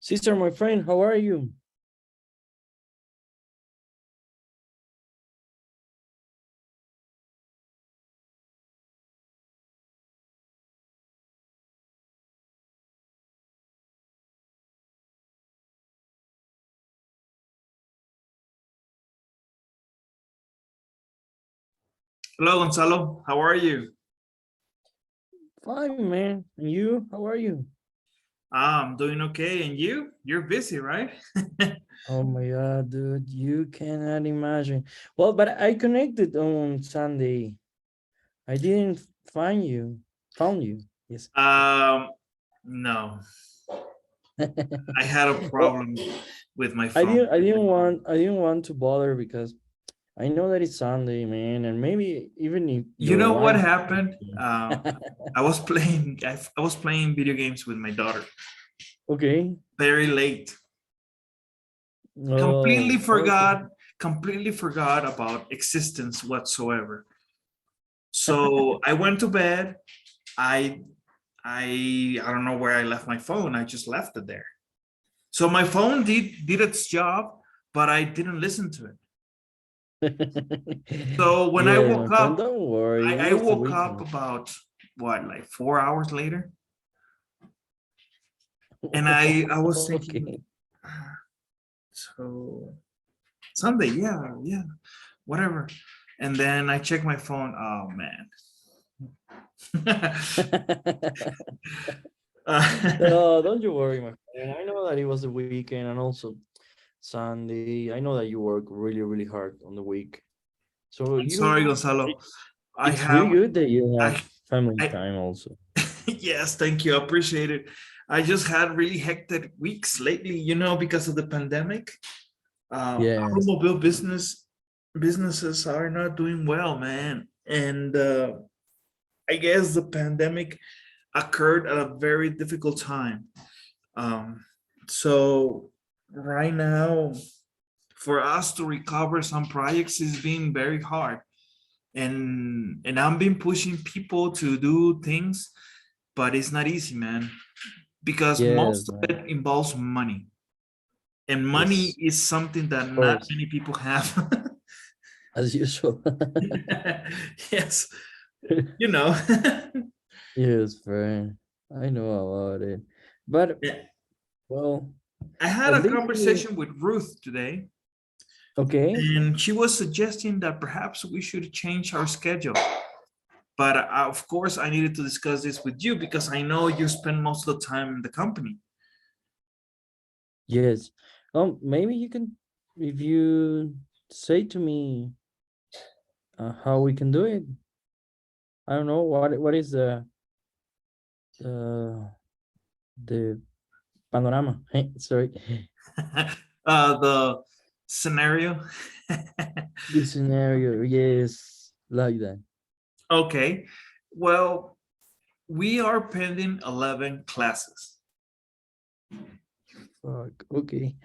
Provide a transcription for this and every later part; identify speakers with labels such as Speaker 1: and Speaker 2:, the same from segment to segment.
Speaker 1: Sister, my friend, how are you?
Speaker 2: Hello, Gonzalo. How are you?
Speaker 1: Fine, man. And you? How are you?
Speaker 2: I'm doing okay. And you? You're busy, right?
Speaker 1: Oh my God, dude, you cannot imagine. Well, but I connected on Sunday. I didn't find you. Found you. Yes.
Speaker 2: um, no, I had a
Speaker 1: Well,
Speaker 2: problem with my
Speaker 1: I
Speaker 2: phone.
Speaker 1: didn't. I didn't want to bother because I know that it's Sunday, man, and maybe even if
Speaker 2: You
Speaker 1: your
Speaker 2: know what
Speaker 1: wife.
Speaker 2: happened? I was playing. I was playing video games with my daughter.
Speaker 1: Okay.
Speaker 2: Very late. Completely
Speaker 1: Oh, okay.
Speaker 2: forgot. Completely forgot about existence whatsoever. So I went to bed. I I don't know where I left my phone. I just left it there. So my phone did its job, but I didn't listen to it. So when I
Speaker 1: Yeah, my
Speaker 2: woke
Speaker 1: friend,
Speaker 2: up,
Speaker 1: don't worry. It
Speaker 2: I
Speaker 1: was the
Speaker 2: woke up
Speaker 1: weekend.
Speaker 2: about what, like 4 hours later, and I was thinking,
Speaker 1: Okay.
Speaker 2: so Sunday, yeah, yeah, whatever. And then I checked my phone. Oh man.
Speaker 1: No, don't you worry, my friend. I know that it was the weekend and also Sunday. I know that you work really, really hard on the week. So
Speaker 2: I'm sorry,
Speaker 1: you,
Speaker 2: Gonzalo. I
Speaker 1: it's really
Speaker 2: have
Speaker 1: good that you have
Speaker 2: I
Speaker 1: family
Speaker 2: I
Speaker 1: time also.
Speaker 2: yes, thank you. I appreciate it. I just had really hectic weeks lately, because of the pandemic.
Speaker 1: Yes.
Speaker 2: Automobile businesses are not doing well, man. And I guess the pandemic occurred at a very difficult time. Um, so right now, for us to recover some projects is being very hard. And I'm been pushing people to do things, but it's not easy, man, because
Speaker 1: Yes,
Speaker 2: most of
Speaker 1: man.
Speaker 2: it involves money. And money
Speaker 1: Yes.
Speaker 2: is something that
Speaker 1: Of
Speaker 2: not
Speaker 1: course.
Speaker 2: many people have.
Speaker 1: As usual.
Speaker 2: Yes, you know.
Speaker 1: Yes, friend. I know about it. But
Speaker 2: Yeah.
Speaker 1: well,
Speaker 2: I had
Speaker 1: at
Speaker 2: a
Speaker 1: least you
Speaker 2: conversation with Ruth today,
Speaker 1: okay.
Speaker 2: and she was suggesting that perhaps we should change our schedule. But of course, I needed to discuss this with you because I know you spend most of the time in the company.
Speaker 1: Yes. Maybe you can, if you say to me how we can do it. I don't know what is uh, the panorama. Sorry,
Speaker 2: The scenario.
Speaker 1: the scenario. Yes, like that.
Speaker 2: Okay. Well, we are pending 11 classes.
Speaker 1: Fuck. Okay.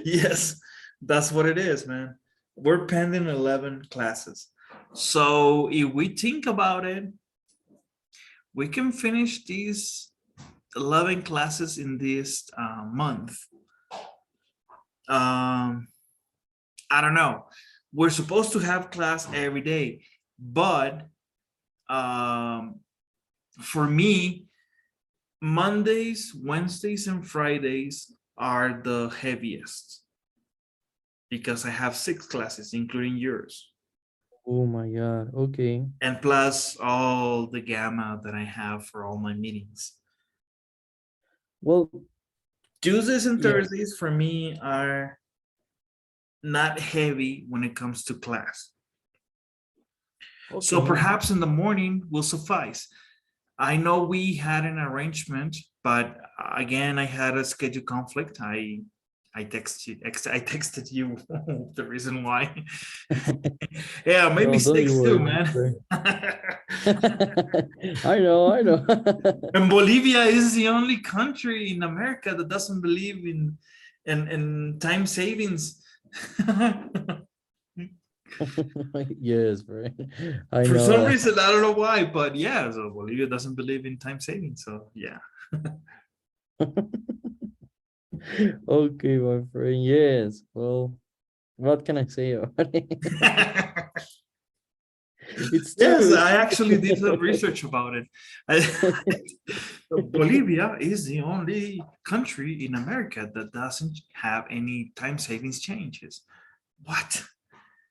Speaker 2: Yes, that's what it is, man. We're pending 11 classes. So if we think about it, we can finish these 11 classes in this month. Um, I don't know. We're supposed to have class every day, but um, for me, Mondays, Wednesdays, and Fridays are the heaviest because I have 6 classes, including yours,
Speaker 1: Oh my God. Okay.
Speaker 2: and plus all the gamma that I have for all my meetings.
Speaker 1: Well,
Speaker 2: Tuesdays and
Speaker 1: yeah.
Speaker 2: Thursdays for me are not heavy when it comes to class. So
Speaker 1: Okay.
Speaker 2: perhaps in the morning will suffice. I know we had an arrangement, but again, I had a schedule conflict. I texted you the reason why. Yeah, made
Speaker 1: No, don't you
Speaker 2: mistakes too,
Speaker 1: worry, my
Speaker 2: man.
Speaker 1: friend. I know. I know.
Speaker 2: And Bolivia is the only country in America that doesn't believe in time savings.
Speaker 1: Yes, friend. I
Speaker 2: For
Speaker 1: know
Speaker 2: some
Speaker 1: that.
Speaker 2: reason, I don't know why, but yeah, so Bolivia doesn't believe in time saving. So yeah.
Speaker 1: Okay, my friend. Yes. Well, what can I say about it? It's
Speaker 2: Yes,
Speaker 1: true.
Speaker 2: I actually did some research about it. Bolivia is the only country in America that doesn't have any time savings changes. What?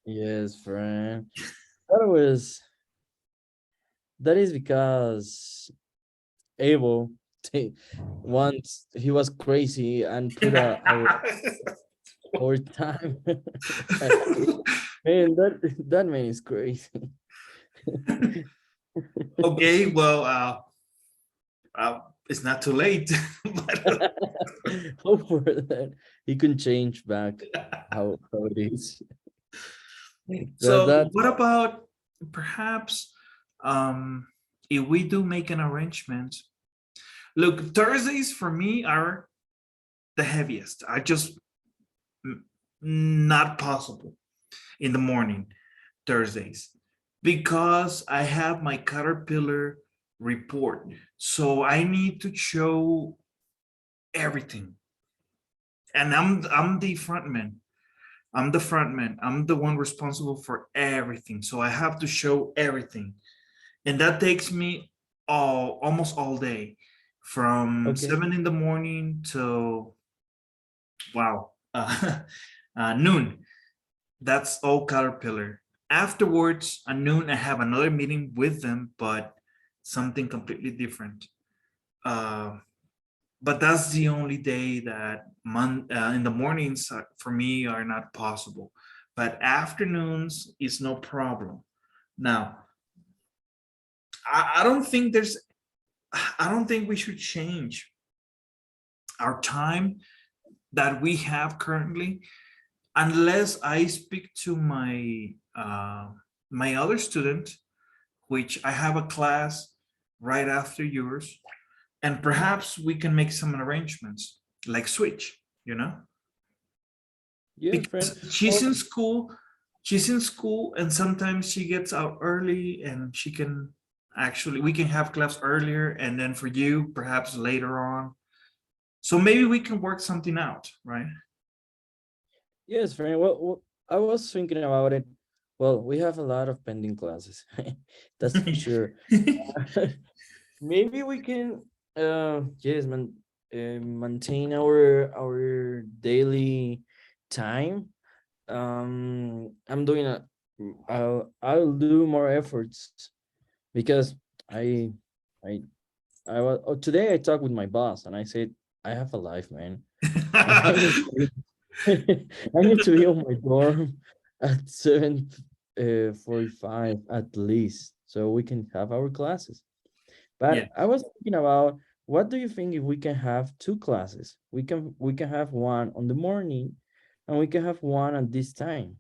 Speaker 1: Yes, friend. That was that is because Abel once he was crazy and put our time. Man, that man is crazy.
Speaker 2: Okay, well, it's not too late. But,
Speaker 1: Hope for that he can change back how it is. That
Speaker 2: so,
Speaker 1: that
Speaker 2: what about perhaps um, if we do make an arrangement? Look, Thursdays for me are the heaviest. I just not possible in the morning Thursdays because I have my Caterpillar report. So I need to show everything. And I'm the front man. I'm the front man. I'm the one responsible for everything. So I have to show everything. And that takes me almost all day from
Speaker 1: okay.
Speaker 2: 7 in the morning to wow noon. That's all Caterpillar. Afterwards, at noon, I have another meeting with them, but something completely different. Uh, but that's the only day that in the mornings for me are not possible. But afternoons is no problem. Now, I don't think there's, I don't think we should change our time that we have currently unless I speak to my other student, which I have a class right after yours, and perhaps we can make some arrangements, like switch, you know,
Speaker 1: Yes, friend.
Speaker 2: because
Speaker 1: Well,
Speaker 2: she's in school, and sometimes she gets out early, and she can actually we can have class earlier, and then for you perhaps later on. So maybe we can work something out, right?
Speaker 1: yes, friend. Well, I was thinking about it. Well, we have a lot of pending classes. That's for sure. Maybe we can, yes, maintain our daily time. I'm doing I'll do more efforts because I I was today I talked with my boss and I said I have a life, man, and I need to be, I need to be on my dorm at 7:45 at least so we can have our classes.
Speaker 2: Yeah.
Speaker 1: But I was thinking about what do you think if we can have two classes? We can have one on the morning and we can have one at this time.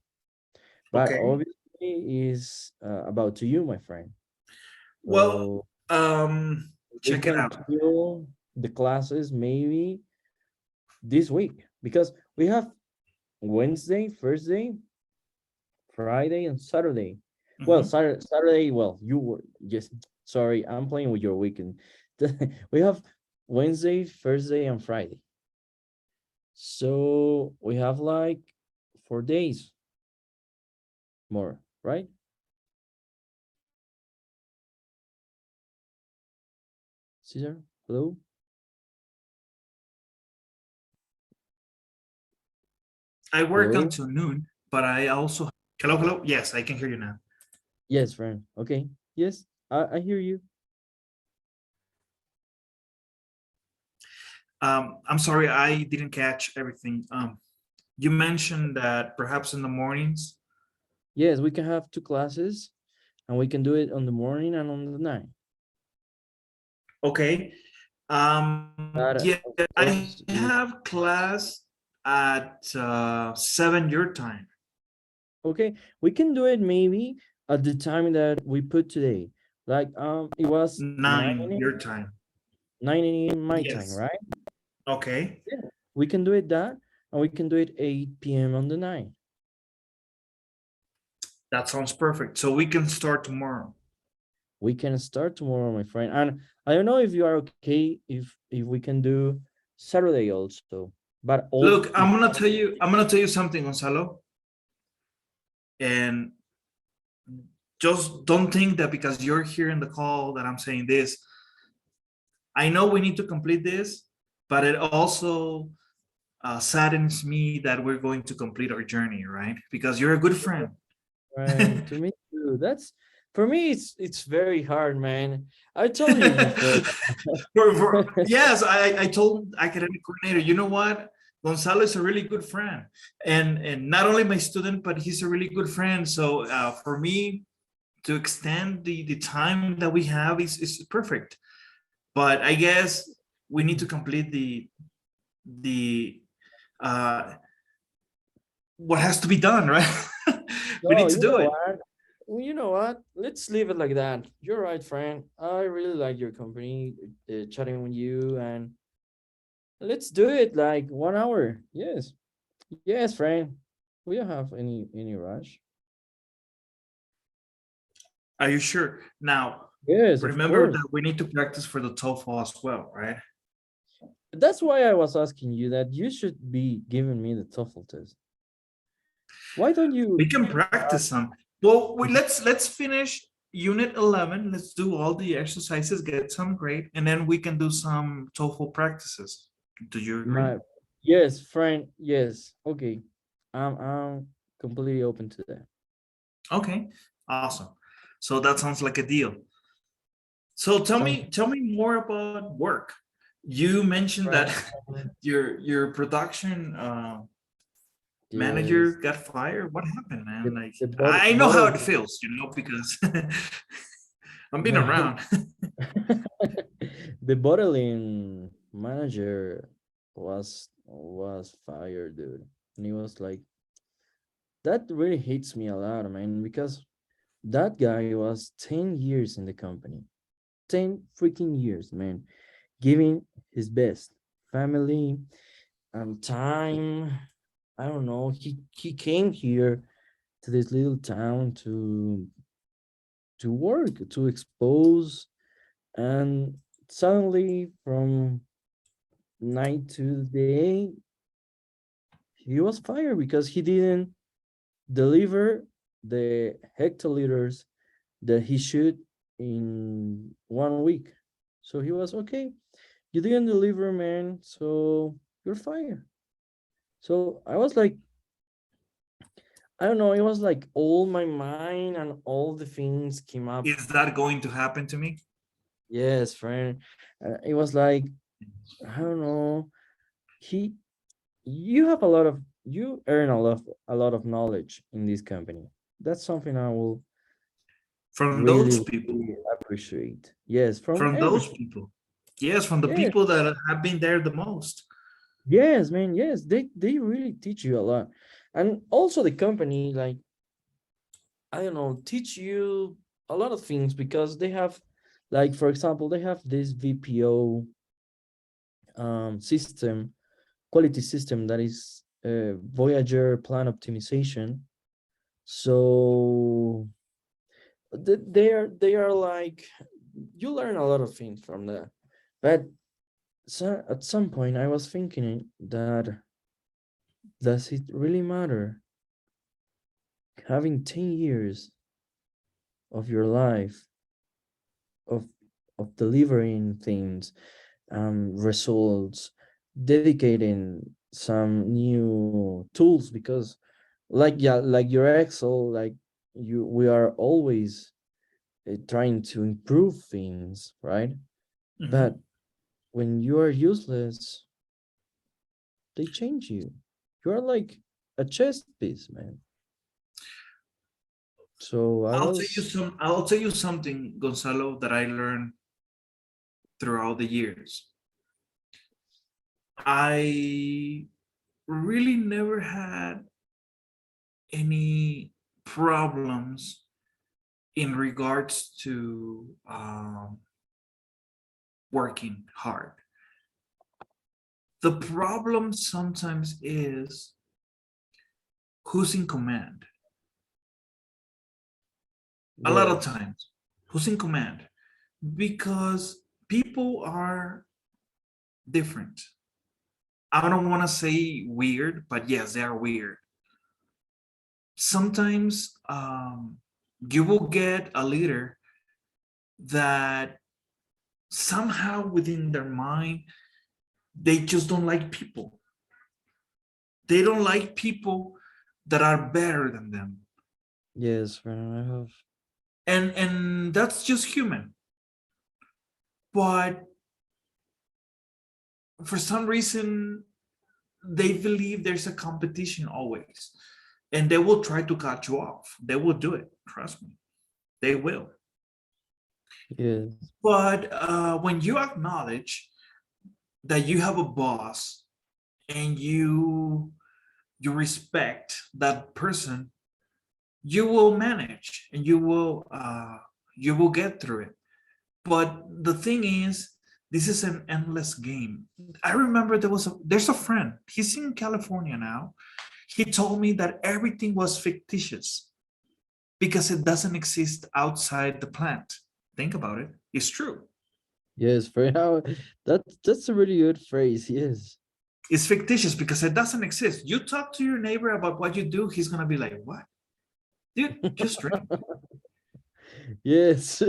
Speaker 1: But
Speaker 2: Okay.
Speaker 1: obviously is about to you, my friend.
Speaker 2: Well,
Speaker 1: So we
Speaker 2: check it
Speaker 1: can
Speaker 2: out.
Speaker 1: kill the classes maybe this week because we have Wednesday, Thursday, Friday, and Saturday. Well,
Speaker 2: Mhm.
Speaker 1: Saturday. Well, you were just sorry. I'm playing with your weekend. We have Wednesday, Thursday, and Friday. So we have like 4 days more, right? Caesar, hello,
Speaker 2: I work
Speaker 1: hello.
Speaker 2: until noon, but I also hello, hello. Yes, I can hear you now.
Speaker 1: Yes, friend. Okay. Yes, I hear you.
Speaker 2: I'm sorry, I didn't catch everything. You mentioned that perhaps in the mornings.
Speaker 1: Yes, we can have two classes, and we can do it on the morning and on the night.
Speaker 2: Okay.
Speaker 1: That
Speaker 2: Yeah,
Speaker 1: of
Speaker 2: I
Speaker 1: course is
Speaker 2: have class at 7 your time,
Speaker 1: okay. We can do it maybe at the time that we put today. Like it was
Speaker 2: 9 your time.
Speaker 1: 9 a.m. my time,
Speaker 2: Yes.
Speaker 1: right?
Speaker 2: Okay,
Speaker 1: Yeah. We can do it that, and we can do it 8 p.m. on the night.
Speaker 2: that sounds perfect. So we can start tomorrow.
Speaker 1: We can start tomorrow, my friend. And I don't know if you are okay if we can do Saturday also. but all
Speaker 2: Look, I'm gonna tell you something, Gonzalo, and just don't think that because you're here in the call that I'm saying this. I know we need to complete this, but it also saddens me that we're going to complete our journey, right? Because you're a good friend.
Speaker 1: right to me too. That's for me. It's very hard, man. I told you before.
Speaker 2: Yes, I told academic coordinator, you know what? Gonzalo is a really good friend, and not only my student, but he's a really good friend. So for me to extend the time that we have is perfect. But I guess we need to complete the uh, what has to be done, right? We
Speaker 1: No,
Speaker 2: need to
Speaker 1: you
Speaker 2: do
Speaker 1: know
Speaker 2: it.
Speaker 1: what? Well, you know what? Let's leave it like that. You're right, friend. I really like your company, chatting with you, and let's do it like 1 hour. Yes, yes, friend. We don't have any rush.
Speaker 2: Are you sure? Now,
Speaker 1: Yes, of
Speaker 2: remember
Speaker 1: course.
Speaker 2: that we need to practice for the TOEFL as well, right?
Speaker 1: That's why I was asking you that you should be giving me the TOEFL test. Why don't
Speaker 2: We
Speaker 1: you?
Speaker 2: can practice some. Well, let's finish unit 11. Let's do all the exercises, get some grade, and then we can do some TOEFL practices. Do you agree?
Speaker 1: My yes, friend. Yes. Okay. I'm completely open to that.
Speaker 2: Okay, awesome. So that sounds like a deal. So tell
Speaker 1: Sounds
Speaker 2: me, tell me more about work. You mentioned that
Speaker 1: right.
Speaker 2: your production manager
Speaker 1: Yes.
Speaker 2: got fired. What happened, man? Like
Speaker 1: The
Speaker 2: I know how
Speaker 1: bottle.
Speaker 2: it feels, because I've been around.
Speaker 1: The bottling manager was fired, dude. And he was like, that really hits me a lot, man, because that guy was 10 years in the company. 10 freaking years, man. Giving his best. Family and time. I don't know. He came here to this little town to work, to expose, and suddenly from night to day he was fired because he didn't deliver the hectoliters that he should in 1 week. So he was okay. You didn't deliver, man. So you're fired. So I was like, I don't know. It was like all my mind and all the things came up.
Speaker 2: Is that going to happen to me?
Speaker 1: Yes, friend. It was like, I don't know. He you have a lot of you earn a lot of knowledge in this company. That's something I will
Speaker 2: From
Speaker 1: really
Speaker 2: those people.
Speaker 1: really appreciate. Yes, from
Speaker 2: From those
Speaker 1: everything.
Speaker 2: people. Yes, from the
Speaker 1: Yes,
Speaker 2: people that have been there the most.
Speaker 1: yes, man. Yes, they really teach you a lot, and also the company, like, I don't know, teach you a lot of things because they have, like, for example, they have this VPO system, quality system, that is Voyager plan optimization. So they are like, you learn a lot of things from that. But so at some point I was thinking that, does it really matter having 10 years of your life of delivering things, results, dedicating some new tools? Because, like, yeah, like your Excel, like, we are always trying to improve things, right? But
Speaker 2: Mhm.
Speaker 1: when you are useless, they change you. You are like a chess piece, man. So I was,
Speaker 2: I'll tell you something, Gonzalo, that I learned throughout the years. I really never had any problems in regards to working hard. The problem sometimes is who's in command. A lot of
Speaker 1: yes,
Speaker 2: times, who's in command, because people are different. I don't want to say weird, but yes, they are weird. Sometimes you will get a leader that somehow within their mind, they just don't like people. They don't like people that are better than them.
Speaker 1: Yes, friend, I have.
Speaker 2: And that's just human. But for some reason, they believe there's a competition always. And they will try to cut you off. They will do it. Trust me. They will.
Speaker 1: Yes,
Speaker 2: But when you acknowledge that you have a boss and you respect that person, you will manage and you will get through it. But the thing is, this is an endless game. I remember there's a friend. He's in California now. He told me that everything was fictitious because it doesn't exist outside the plant. Think about it. It's true.
Speaker 1: yes, friend. How that's a really good phrase. Yes.
Speaker 2: It's fictitious because it doesn't exist. You talk to your neighbor about what you do, he's gonna be like, "What, dude? Just drink."
Speaker 1: Yes,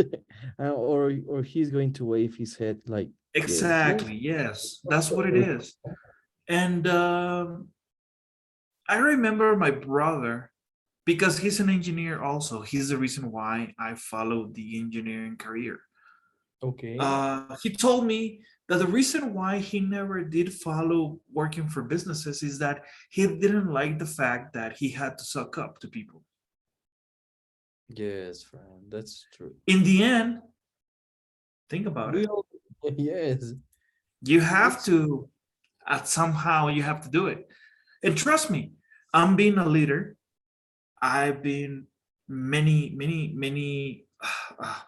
Speaker 1: or he's going to wave his head like yes, yes.
Speaker 2: Exactly. Yes, that's what it is. And I remember my brother because he's an engineer. Also, he's the reason why I followed the engineering career.
Speaker 1: Okay.
Speaker 2: He told me that the reason why he never did follow working for businesses is that he didn't like the fact that he had to suck up to people.
Speaker 1: Yes, friend. That's true.
Speaker 2: In the end, think about
Speaker 1: We
Speaker 2: it.
Speaker 1: all yes.
Speaker 2: You have
Speaker 1: It's
Speaker 2: to, at somehow, you have to do it. And trust me, I'm being a leader. I've been many uh,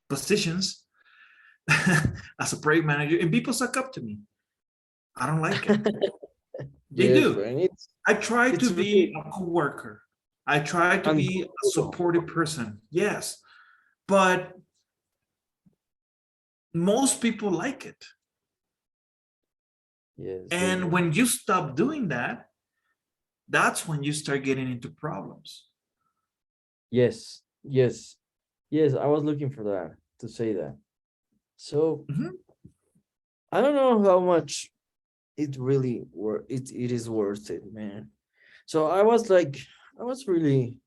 Speaker 2: positions as a project manager, and people suck up to me. I don't like it. They
Speaker 1: yes,
Speaker 2: do.
Speaker 1: friend.
Speaker 2: I try to
Speaker 1: It's really
Speaker 2: be a coworker. I try to be a
Speaker 1: uncomfortable.
Speaker 2: supportive person. Yes, but most people like it.
Speaker 1: Yes, they
Speaker 2: And
Speaker 1: do.
Speaker 2: when you stop doing that, that's when you start getting into problems.
Speaker 1: Yes, yes, yes. I was looking for that to say that. So
Speaker 2: Mhm.
Speaker 1: I don't know how much it really it is worth it, man. So I was like, I was really,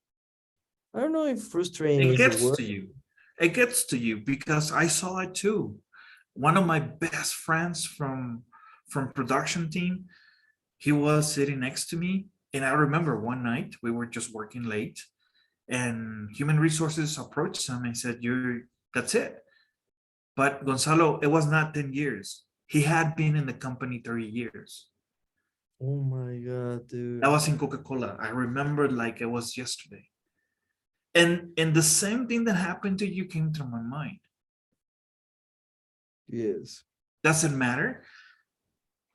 Speaker 1: I don't know if frustrating
Speaker 2: It
Speaker 1: is the
Speaker 2: gets
Speaker 1: word.
Speaker 2: to you. It gets to you because I saw it too. One of my best friends from production team, he was sitting next to me, and I remember one night we were just working late, and human resources approached him and said, "You're that's it." But Gonzalo, it was not 10 years. He had been in the company 30 years.
Speaker 1: Oh my god,
Speaker 2: That
Speaker 1: dude.
Speaker 2: was in Coca-Cola. I remember like it was yesterday. And the same thing that happened to you came through my mind.
Speaker 1: Yes.
Speaker 2: Doesn't matter.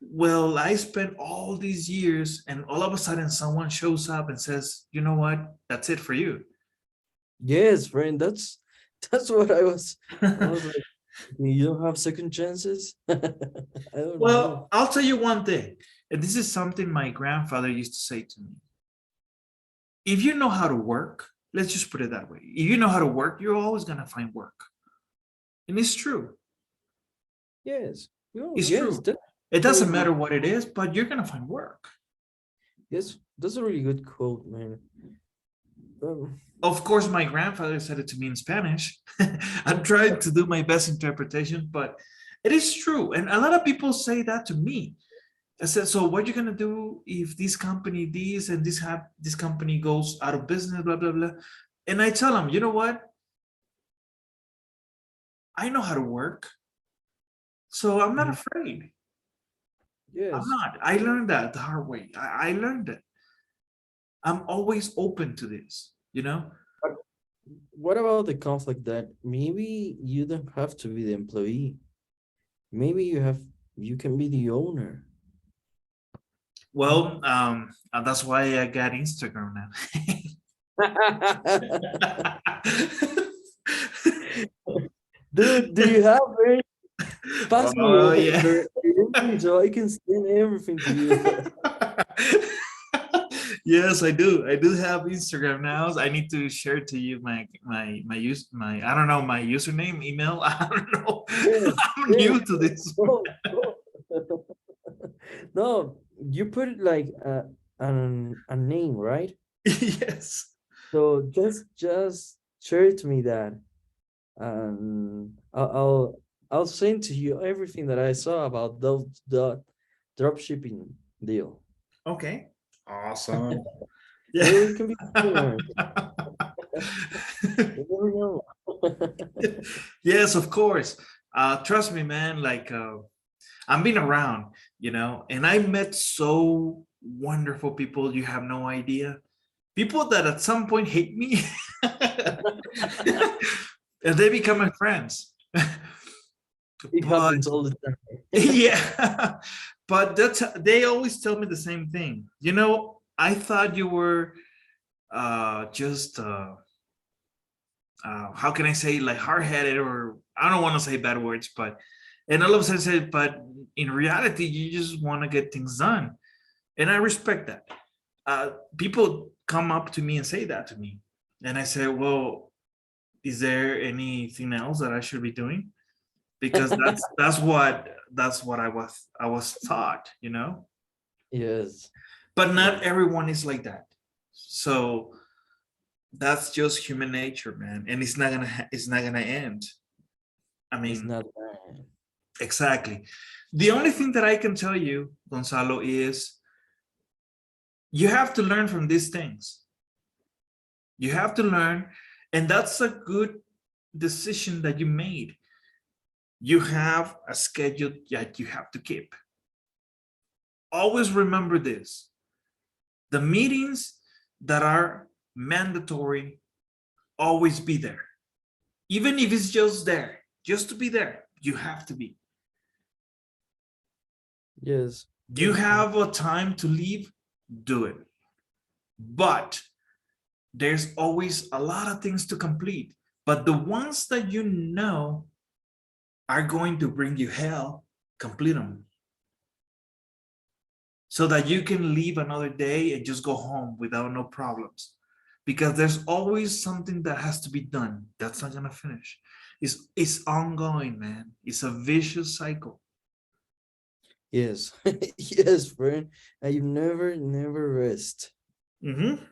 Speaker 2: Well, I spent all these years, and all of a sudden someone shows up and says, "You know what? That's it for you."
Speaker 1: Yes, friend. That's what I was like, you don't have second chances? I don't know.
Speaker 2: Well, I'll tell you one thing, and this is something my grandfather used to say to me. If you know how to work, let's just put it that way. If you know how to work, you're always going to find work. And it's true.
Speaker 1: Yes. Oh,
Speaker 2: It's
Speaker 1: yes,
Speaker 2: true.
Speaker 1: that's
Speaker 2: It doesn't
Speaker 1: totally.
Speaker 2: matter what it is, but you're going to find work.
Speaker 1: Yes, that's a really good quote, man. Um,
Speaker 2: Of course, my grandfather said it to me in Spanish. I'm trying to do my best interpretation, but it is true. And a lot of people say that to me. I said, so what are you gonna do if this company, this and this company goes out of business, blah blah blah? And I tell them, you know what? I know how to work, so I'm not
Speaker 1: mhm.
Speaker 2: afraid. I'm
Speaker 1: Yes.
Speaker 2: not. I learned that the hard way. I learned it. I'm always open to this. You know.
Speaker 1: But what about the conflict that maybe you don't have to be the employee? Maybe you can be the owner.
Speaker 2: Well, that's why I got Instagram now.
Speaker 1: Dude, do you have any? Pass me
Speaker 2: Oh yeah.
Speaker 1: your everything so I can send everything to you.
Speaker 2: Yes, I do. I do have Instagram now. I need to share to you my I don't know my username, email. I don't know.
Speaker 1: Yes,
Speaker 2: I'm
Speaker 1: yes.
Speaker 2: new to this.
Speaker 1: No, no. No, you put it like a name, right?
Speaker 2: Yes.
Speaker 1: So just share to me that, and I'll send to you everything that I saw about the drop shipping deal.
Speaker 2: Okay. Awesome. Yeah.
Speaker 1: Maybe we can be partners. You never know.
Speaker 2: Yes, of course. Trust me, man. Like I'm being around, and I met so wonderful people. You have no idea. People that at some point hate me, and they become my friends.
Speaker 1: It
Speaker 2: But
Speaker 1: happens all the time.
Speaker 2: yeah, but they always tell me the same thing. I thought you were just how can I say, like, hard headed, or I don't want to say bad words, but and all of a sudden said, but in reality, you just want to get things done, and I respect that. People come up to me and say that to me, and I say, well, is there anything else that I should be doing? Because that's what I was taught.
Speaker 1: Yes,
Speaker 2: But not
Speaker 1: yes.
Speaker 2: everyone is like that. So that's just human nature, man, and it's not gonna end. I
Speaker 1: It's
Speaker 2: mean,
Speaker 1: not bad.
Speaker 2: exactly. The only thing that I can tell you, Gonzalo, is you have to learn from these things. You have to learn, and that's a good decision that you made. You have a schedule that you have to keep. Always remember this: the meetings that are mandatory, always be there. Even if it's just there, just to be there, you have to be.
Speaker 1: Yes,
Speaker 2: You
Speaker 1: yes,
Speaker 2: have a time to leave, do it. But there's always a lot of things to complete. But the ones that you know are going to bring you hell, complete them so that you can leave another day and just go home without no problems. Because there's always something that has to be done that's not gonna finish. It's ongoing, man. It's a vicious cycle.
Speaker 1: yes, yes, friend. And you never rest.
Speaker 2: Mm-hmm.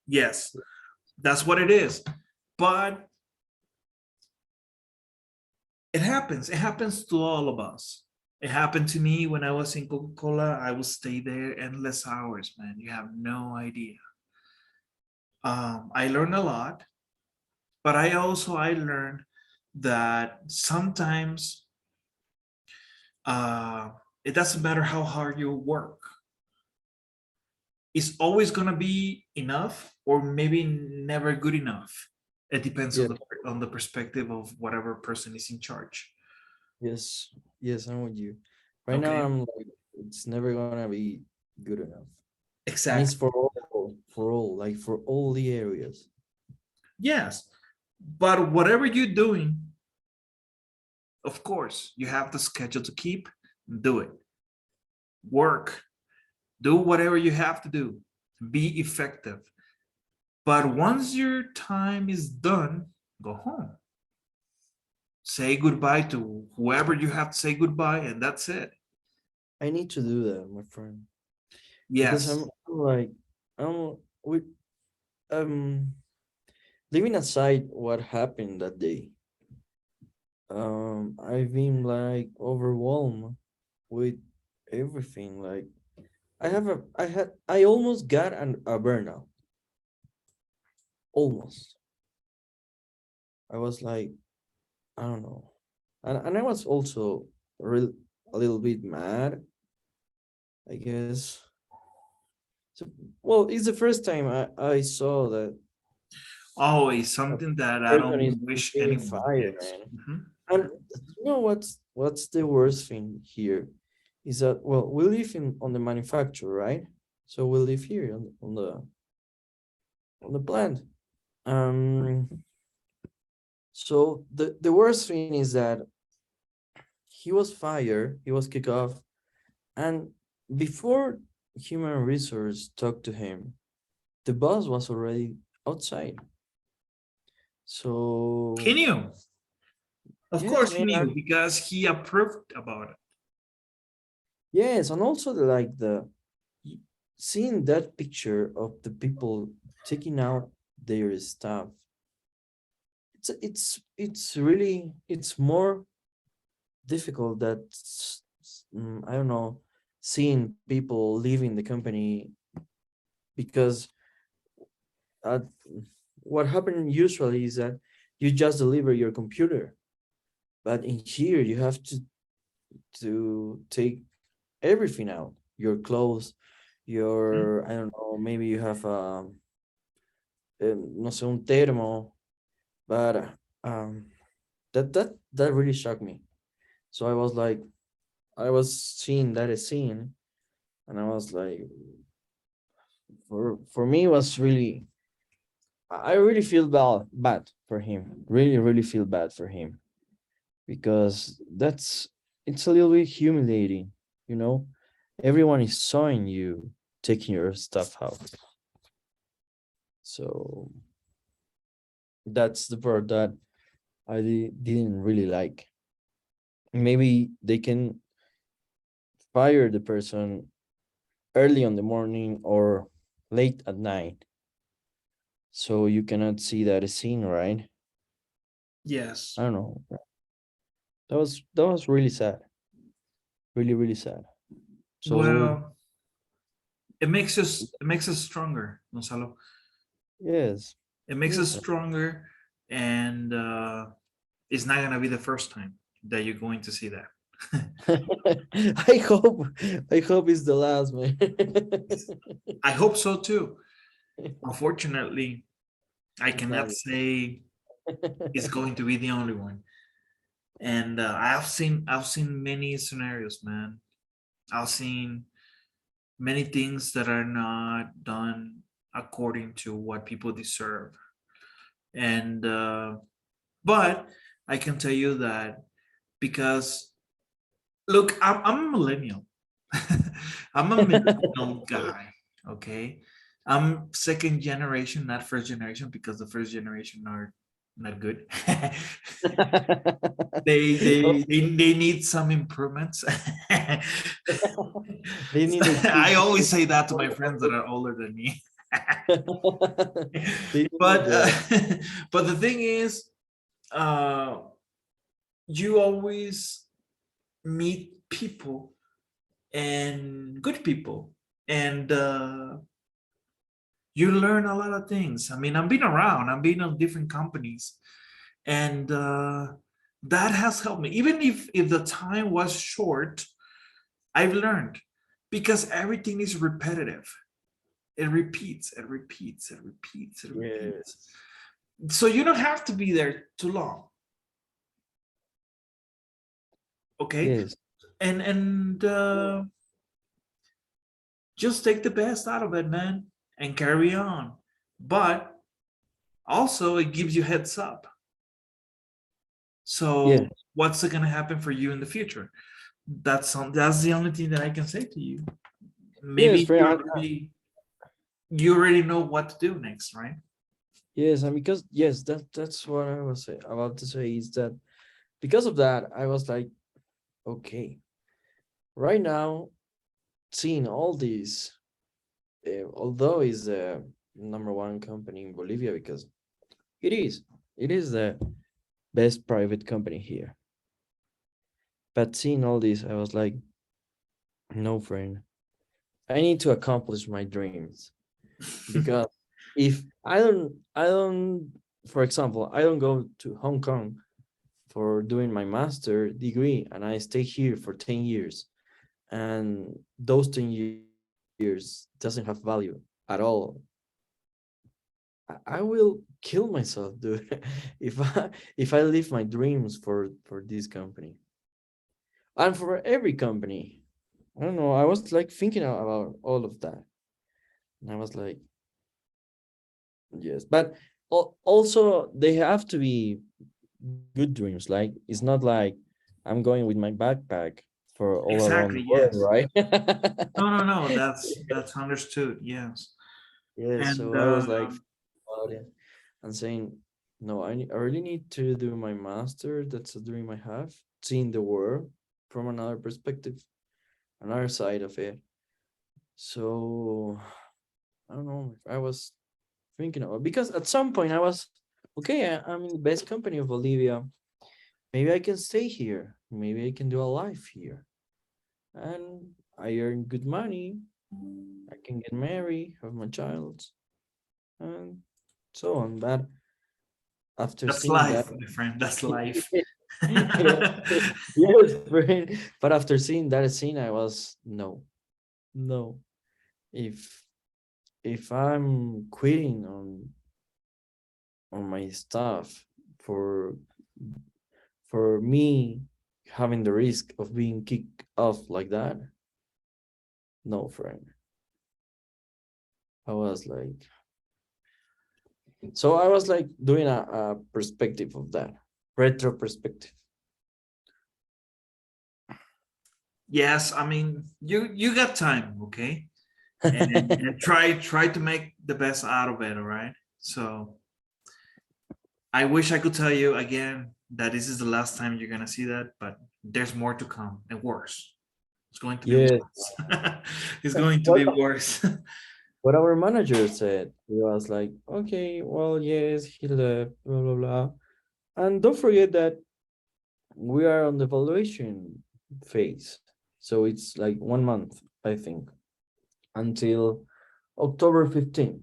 Speaker 2: Yes, that's what it is. But it happens. It happens to all of us. It happened to me when I was in Coca-Cola. I would stay there endless hours, man. You have no idea. I learned a lot, but I learned that sometimes uh, it doesn't matter how hard you work. It's always gonna be enough, or maybe never good enough. It depends
Speaker 1: Yeah,
Speaker 2: on the perspective of whatever person is in charge.
Speaker 1: yes, yes, I'm with you. Right now,
Speaker 2: Okay.
Speaker 1: I'm like, it's never gonna be good enough, and it's
Speaker 2: Exactly.
Speaker 1: for all, like for all the areas.
Speaker 2: Yes. But whatever you're doing, of course, you have the schedule to keep. Do it. Work. Do whatever you have to do. Be effective. But once your time is done, go home. Say goodbye to whoever you have to say goodbye, and that's it.
Speaker 1: I need to do that, my friend, because
Speaker 2: Yes.
Speaker 1: I'm like, I'm with um leaving aside what happened that day. I've been like overwhelmed with everything. Like I almost got a burnout. Almost. I was like, I don't know. And I was also real a little bit mad, I guess. So, well, it's the first time I saw that
Speaker 2: Always
Speaker 1: a
Speaker 2: something that I
Speaker 1: person is
Speaker 2: don't wish
Speaker 1: getting
Speaker 2: anyone.
Speaker 1: fired,
Speaker 2: Yes.
Speaker 1: man.
Speaker 2: Mhm.
Speaker 1: And you know what's the worst thing here is that, well, we live in on the manufacturer, right? So we live here on the plant. Um, so the worst thing is that he was fired, he was kicked off, and before human resource talked to him, the boss was already outside.
Speaker 2: He
Speaker 1: So
Speaker 2: knew. Of
Speaker 1: yes,
Speaker 2: course he
Speaker 1: man.
Speaker 2: knew because he approved about it.
Speaker 1: Yes, and also y- seeing that picture of the people taking out their stuff. It's really it's more difficult that I don't know, seeing people leaving the company because uh, what happened usually is that you just deliver your computer, but in here you have to take everything out, your clothes,
Speaker 2: Hmm?
Speaker 1: your I don't know, maybe you have no sé, un termo, but that really shocked me. So I was like, I was seeing that scene, and I was like, for me, it was really, I really feel bad for him. Really feel bad for him because it's a little bit humiliating, you know. Everyone is sawing you, taking your stuff out. So that's the part that didn't really like. Maybe they can fire the person early on the morning or late at night, so you cannot see that scene, right? I
Speaker 2: Yes.
Speaker 1: don't know. That was really sad, really sad. So
Speaker 2: Well, it makes us stronger, Gonzalo.
Speaker 1: yes,
Speaker 2: It makes us
Speaker 1: yes.
Speaker 2: stronger, and it's not gonna be the first time that you're going to see that.
Speaker 1: I hope I hope it's the last, man.
Speaker 2: I hope so too. Unfortunately, I cannot
Speaker 1: Exactly.
Speaker 2: say it's going to be the only one. And I've seen many scenarios, man. I've seen many things that are not done according to what people deserve. And but I can tell you that because look, I'm a millennial. I'm a millennial guy. Okay, I'm second generation, not first generation, because the first generation are not good. They need some improvements.
Speaker 1: They need a kick.
Speaker 2: I always say that to my friends that are older than me.
Speaker 1: They
Speaker 2: but
Speaker 1: need the
Speaker 2: but the thing is, uh, you always meet people and good people, and you learn a lot of things. I mean, I've been around, I've been on different companies, and that has helped me. Even if the time was short, I've learned because everything is repetitive. It repeats, it repeats, it repeats, it repeats.
Speaker 1: yes,
Speaker 2: So you don't have to be there too long, okay?
Speaker 1: yes,
Speaker 2: And just take the best out of it, man, and carry on. But also, it gives you heads up.
Speaker 1: yeah,
Speaker 2: So what's going to happen for you in the future? That's the only thing that I can say to you.
Speaker 1: yes,
Speaker 2: Maybe
Speaker 1: friend.
Speaker 2: you already know what to do next, right?
Speaker 1: Yes, and because yes, that's what I was about to say is that because of that, I was like, okay, right now, seeing all these, although is the number one company in Bolivia because it is, it is the best private company here. But seeing all this, I was like, no, friend, I need to accomplish my dreams because if I don't, for example, I don't go to Hong Kong for doing my master degree and I stay here for 10 years and those 10 years doesn't have value at all. I will kill myself, dude, if I leave my dreams for this company and for every company. I don't know. I was like thinking about all of that, and I was like, yes, but also they have to be good dreams. Like it's not like I'm going with my backpack for all around
Speaker 2: Exactly,
Speaker 1: the world,
Speaker 2: yes.
Speaker 1: right?
Speaker 2: No, no, no, that's understood, yes.
Speaker 1: Yeah,
Speaker 2: And
Speaker 1: so I was like about it and saying, no, I really need to do my master. That's a dream I have, seeing the world from another perspective, another side of it. So I don't know if I was thinking about, because at some point I was okay. I'm in the best company of Bolivia. Maybe I can stay here. Maybe I can do a life here, and I earn good money. I can get married, have my child, and so on. But after
Speaker 2: that's
Speaker 1: seeing that,
Speaker 2: life, my friend, that's life.
Speaker 1: yes, yes, friend. But after seeing that scene, I was no, no. If if I'm quitting on my stuff for for me having the risk of being kicked off like that, no, friend. I was like, so I was like doing a perspective of that, retro perspective.
Speaker 2: Yes, I mean, you got time, okay? And try to make the best out of it, all right? So I wish I could tell you again that this is the last time you're gonna see that, but there's more to come and worse. It's going to be
Speaker 1: Yeah.
Speaker 2: worse. It's going to
Speaker 1: What
Speaker 2: be worse.
Speaker 1: what our manager said, he was like, okay, well, yes, he left, blah blah blah. And don't forget that we are on the evaluation phase. So it's like 1 month, I think, until October 15th.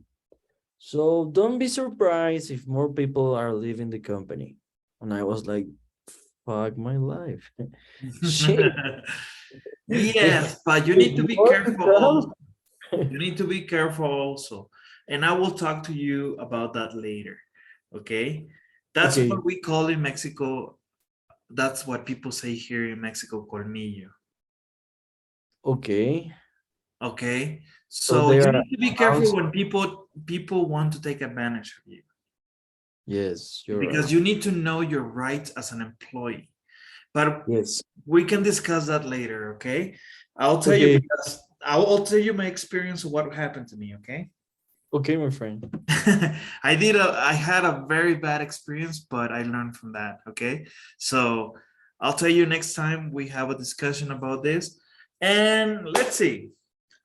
Speaker 1: So don't be surprised if more people are leaving the company. And I was like, fuck my life. Shit. If,
Speaker 2: Yes, but you
Speaker 1: if
Speaker 2: need to be
Speaker 1: more to
Speaker 2: careful also.
Speaker 1: come.
Speaker 2: You need to be careful also. And I will talk to you about that later. Okay. That's
Speaker 1: Okay,
Speaker 2: what we call in Mexico. That's what people say here in Mexico, colmillo.
Speaker 1: okay.
Speaker 2: Okay.
Speaker 1: So
Speaker 2: So
Speaker 1: they
Speaker 2: you
Speaker 1: are
Speaker 2: need to be careful
Speaker 1: announcing.
Speaker 2: when people want to take advantage of you
Speaker 1: Yes, you're
Speaker 2: because
Speaker 1: right.
Speaker 2: you need to know your rights as an employee. But
Speaker 1: Yes.
Speaker 2: we can discuss that later. Okay. I'll tell you
Speaker 1: Okay.
Speaker 2: because I'll tell you my experience of what happened to me. Okay.
Speaker 1: Okay, my friend.
Speaker 2: I had a very bad experience, but I learned from that. Okay. So I'll tell you next time we have a discussion about this. And let's see.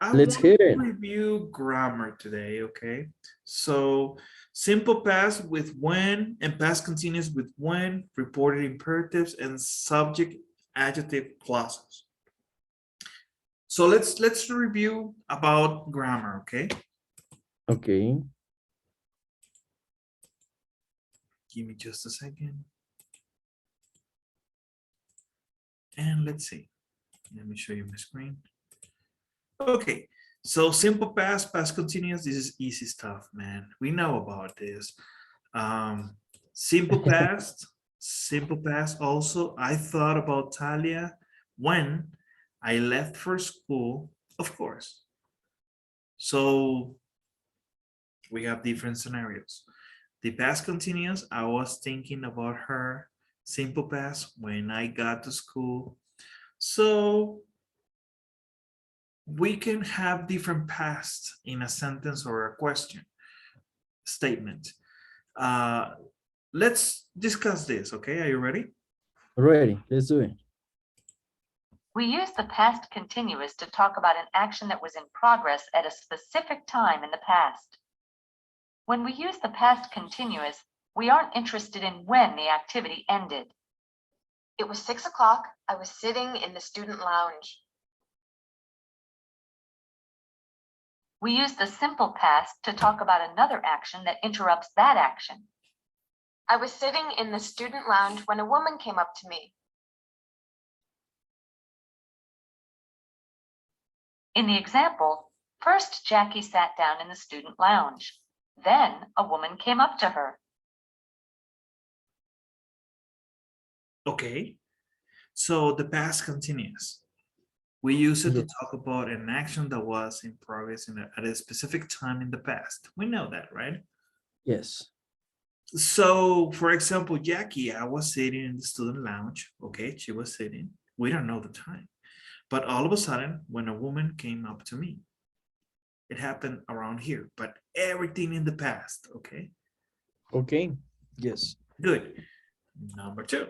Speaker 2: I
Speaker 1: Let's
Speaker 2: want
Speaker 1: hit
Speaker 2: to
Speaker 1: it.
Speaker 2: review grammar today. Okay. So simple past with when and past continuous with when, reported imperatives, and subject adjective clauses. So let's review about grammar. Okay.
Speaker 1: Okay.
Speaker 2: Give me just a second. And let's see. Let me show you my screen. Okay, so simple past, past continuous, this is easy stuff, man. We know about this. Um, simple past also, I thought about Talia when I left for school, of course. So we have different scenarios. The past continuous, I was thinking about her. Simple past, when I got to school. So we can have different pasts in a sentence or a question statement. Uh, let's discuss this, okay? Are you ready?
Speaker 1: Ready. Let's do it.
Speaker 3: We use the past continuous to talk about an action that was in progress at a specific time in the past. When we use the past continuous, we aren't interested in when the activity ended.
Speaker 4: It was 6 o'clock. I was sitting in the student lounge.
Speaker 3: We use the simple past to talk about another action that interrupts that action.
Speaker 4: I was sitting in the student lounge when a woman came up to me.
Speaker 3: In the example, first Jackie sat down in the student lounge. Then a woman came up to her.
Speaker 2: Okay. So the past continuous. We use it to
Speaker 1: Yes.
Speaker 2: talk about an action that was in progress at a specific time in the past. We know that, right?
Speaker 1: Yes.
Speaker 2: So, for example, Jackie, I was sitting in the student lounge. Okay, she was sitting. We don't know the time. But all of a sudden, when a woman came up to me, it happened around here, but everything in the past. Okay,
Speaker 1: Okay. Yes.
Speaker 2: good. Number two.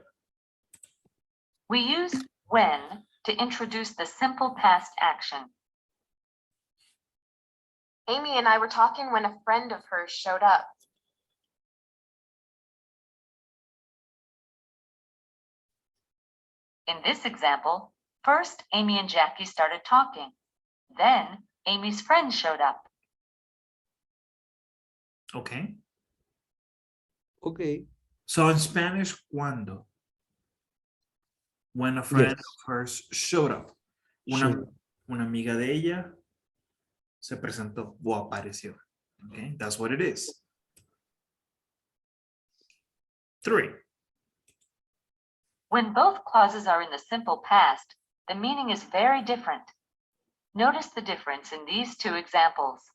Speaker 3: We use when to introduce the simple past action.
Speaker 4: Amy and I were talking when a friend of hers showed up.
Speaker 3: In this example, first Amy and Jackie started talking. Then Amy's friend showed up.
Speaker 2: Okay.
Speaker 1: Okay.
Speaker 2: So in Spanish, cuando? When a friend
Speaker 1: Yes.
Speaker 2: of hers showed up. Una,
Speaker 1: Sure.
Speaker 2: una amiga de ella se presentó o apareció. Okay, that's what it is. 3.
Speaker 3: When both clauses are in the simple past, the meaning is very different. Notice the difference in these two examples.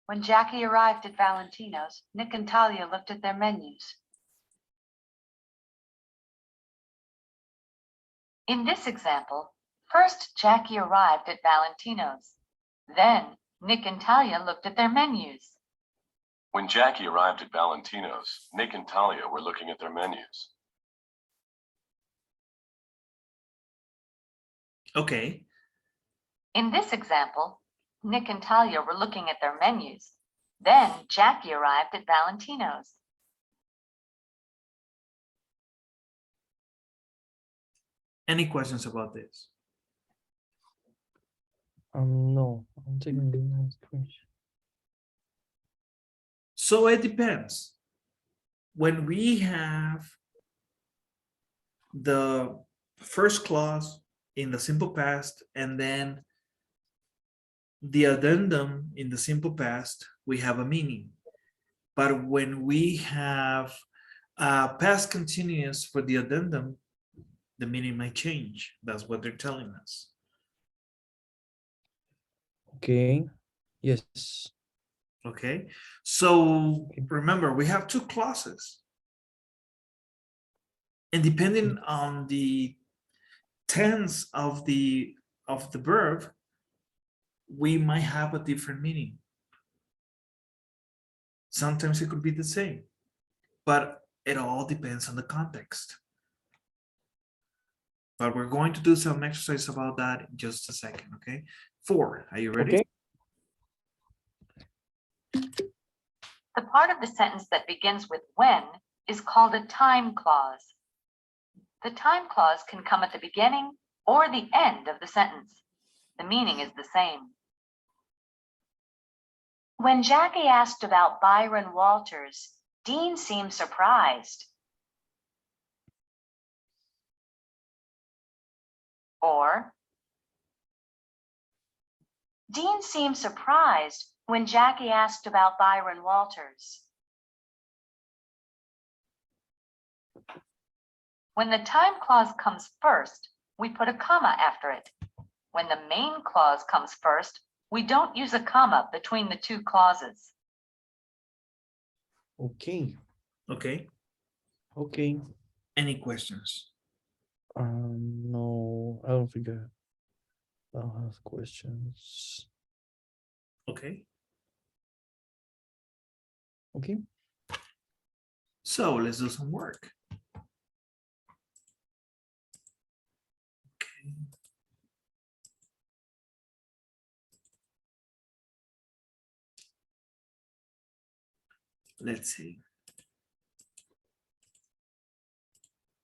Speaker 3: When Jackie arrived at Valentino's, Nick and Talia looked at their menus. In this example, first Jackie arrived at Valentino's. Then Nick and Talia looked at their menus.
Speaker 5: When Jackie arrived at Valentino's, Nick and Talia were looking at their menus.
Speaker 2: Okay.
Speaker 3: In this example, Nick and Talia were looking at their menus. Then Jackie arrived at Valentino's.
Speaker 2: Any questions about this?
Speaker 1: No, I'm taking the next question.
Speaker 2: So it depends. When we have the first clause in the simple past and then the addendum in the simple past, we have a meaning. But when we have past continuous for the addendum, the meaning might change. That's what they're telling us.
Speaker 1: Okay. Yes.
Speaker 2: Okay, so remember, we have two clauses. And depending on the tense of the verb, we might have a different meaning. Sometimes it could be the same, but it all depends on the context. But we're going to do some exercise about that in just a second, okay? 4, are you ready?
Speaker 1: Okay.
Speaker 3: The part of the sentence that begins with when is called a time clause. The time clause can come at the beginning or the end of the sentence. The meaning is the same. When Jackie asked about Byron Walters, Dean seemed surprised. Or, Dean seemed surprised when Jackie asked about Byron Walters. When the time clause comes first, we put a comma after it. When the main clause comes first, we don't use a comma between the two clauses.
Speaker 1: Okay.
Speaker 2: Okay,
Speaker 1: Okay.
Speaker 2: any questions?
Speaker 1: No, I don't think I don't have questions.
Speaker 2: Okay,
Speaker 1: Okay.
Speaker 2: so let's do some work. Okay. Let's see.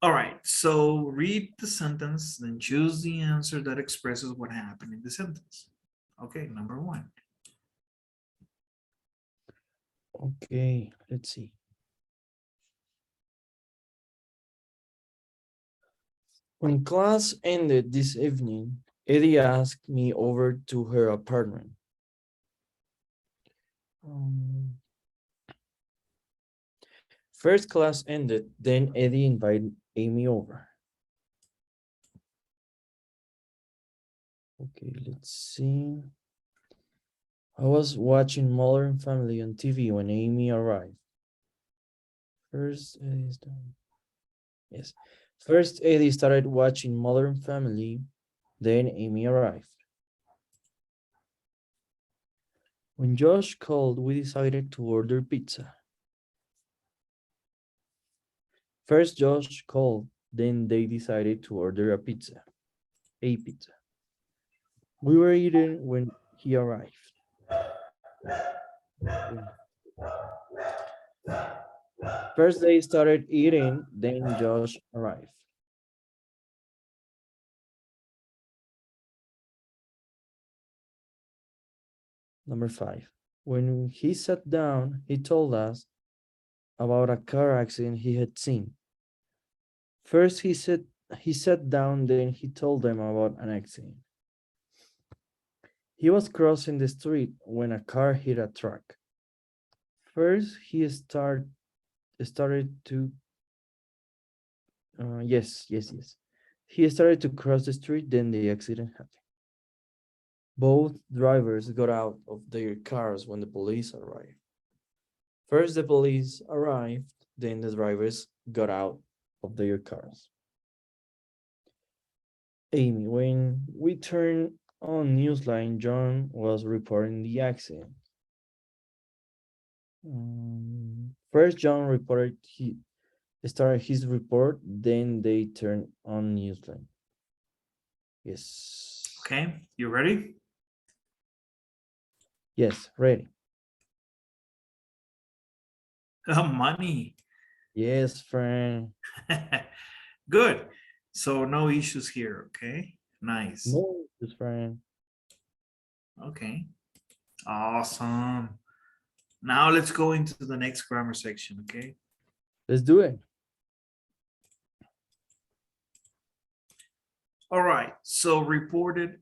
Speaker 2: All right, so read the sentence, then choose the answer that expresses what happened in the sentence. Okay, number 1.
Speaker 1: Okay, let's see. When class ended this evening, Eddie asked me over to her apartment. First class ended, then Eddie invited Amy over. Okay, let's see. I was watching Modern Family on TV when Amy arrived. First, Eddie started. Yes. First, Eddie started watching Modern Family. Then Amy arrived. When Josh called, we decided to order pizza. First, Josh called. Then they decided to order a pizza. We were eating when he arrived. First, they started eating. Then Josh arrived. Number 5. When he sat down, he told us about a car accident he had seen. First, he sat down, then he told them about an accident. He was crossing the street when a car hit a truck. First, started to yes. He started to cross the street, then the accident happened. Both drivers got out of their cars when the police arrived. First, the police arrived, then the drivers got out of their cars. Amy, when we turned on Newsline, John was reporting the accident. First, John started his report, then they turned on Newsline. Yes.
Speaker 2: Okay, you ready?
Speaker 1: Yes, ready.
Speaker 2: Money.
Speaker 1: Yes, friend.
Speaker 2: Good. So no issues here, okay? Nice.
Speaker 1: No, yes, friend.
Speaker 2: Okay. Awesome. Now let's go into the next grammar section, okay?
Speaker 1: Let's do it.
Speaker 2: All right, so reported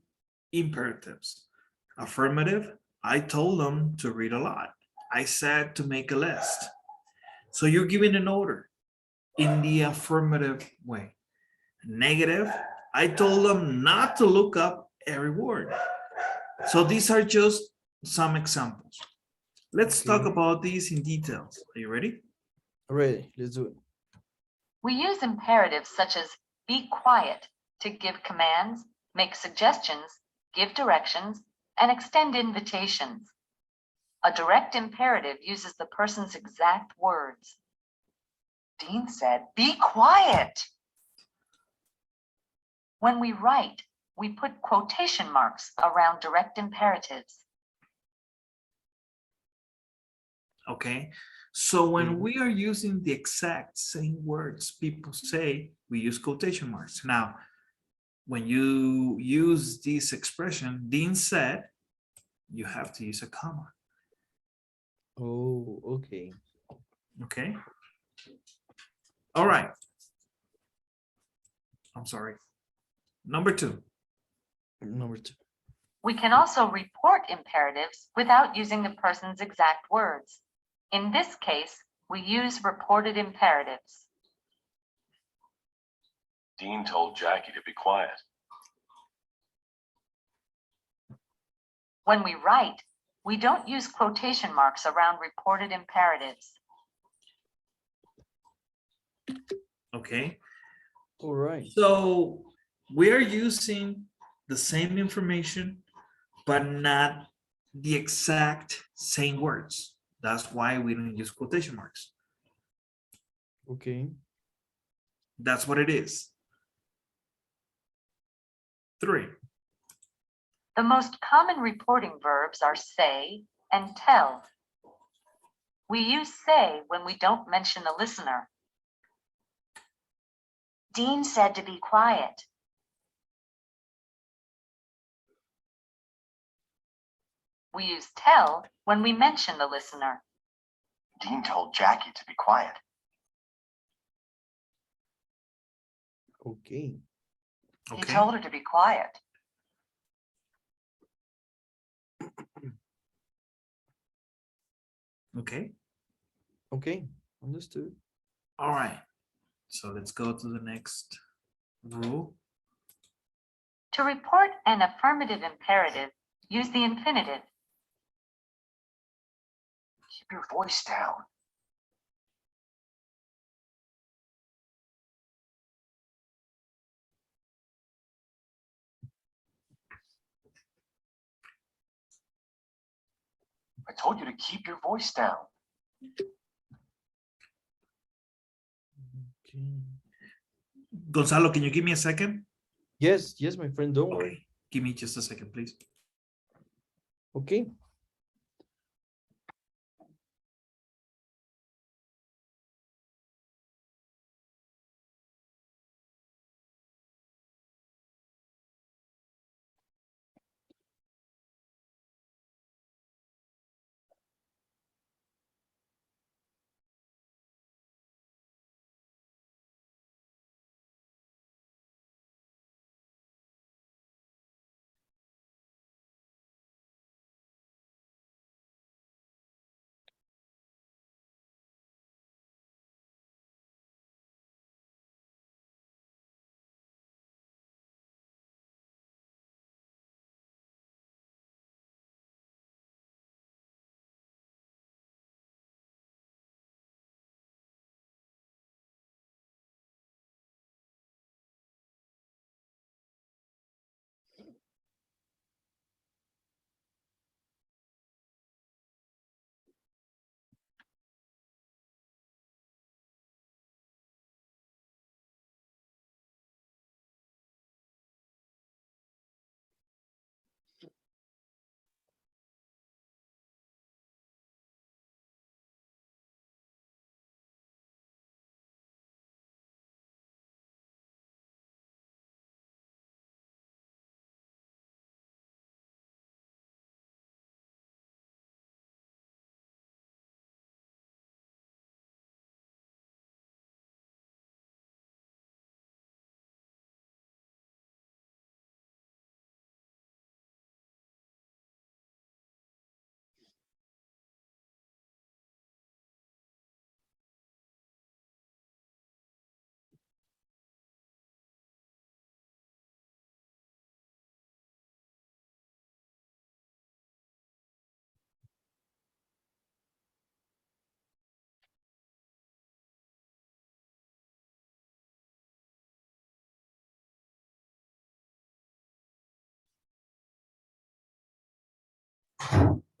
Speaker 2: imperatives. Affirmative, I told them to read a lot. I said to make a list. So you're giving an order in the affirmative way. Negative, I told them not to look up every word. So these are just some examples. Let's talk about these in details. Are you ready?
Speaker 1: Ready, let's do it.
Speaker 3: We use imperatives such as be quiet to give commands, make suggestions, give directions, and extend invitations. A direct imperative uses the person's exact words. Dean said, be quiet. When we write, we put quotation marks around direct imperatives.
Speaker 2: Okay, so when we are using the exact same words people say, we use quotation marks. Now, when you use this expression, Dean said, you have to use a comma.
Speaker 1: Oh, okay.
Speaker 2: Okay. All right. I'm sorry. Number 2.
Speaker 1: Number 2.
Speaker 3: We can also report imperatives without using the person's exact words. In this case, we use reported imperatives.
Speaker 5: Dean told Jackie to be quiet.
Speaker 3: When we write, we don't use quotation marks around reported imperatives.
Speaker 2: Okay.
Speaker 1: All right.
Speaker 2: So we are using the same information, but not the exact same words. That's why we don't use quotation marks.
Speaker 1: Okay.
Speaker 2: That's what it is. 3.
Speaker 3: The most common reporting verbs are say and tell. We use say when we don't mention the listener. Dean said to be quiet. We use tell when we mention the listener.
Speaker 5: Dean told Jackie to be quiet.
Speaker 1: Okay.
Speaker 3: He told her to be quiet.
Speaker 2: Okay.
Speaker 1: Okay. Understood.
Speaker 2: All right. So let's go to the next rule.
Speaker 3: To report an affirmative imperative, use the infinitive.
Speaker 5: Keep your voice down. told you to keep your voice down.
Speaker 1: Okay.
Speaker 2: Gonzalo, can you give me a second?
Speaker 1: Yes, yes, my friend, don't worry.
Speaker 2: Okay, give me just a second, please.
Speaker 1: Okay.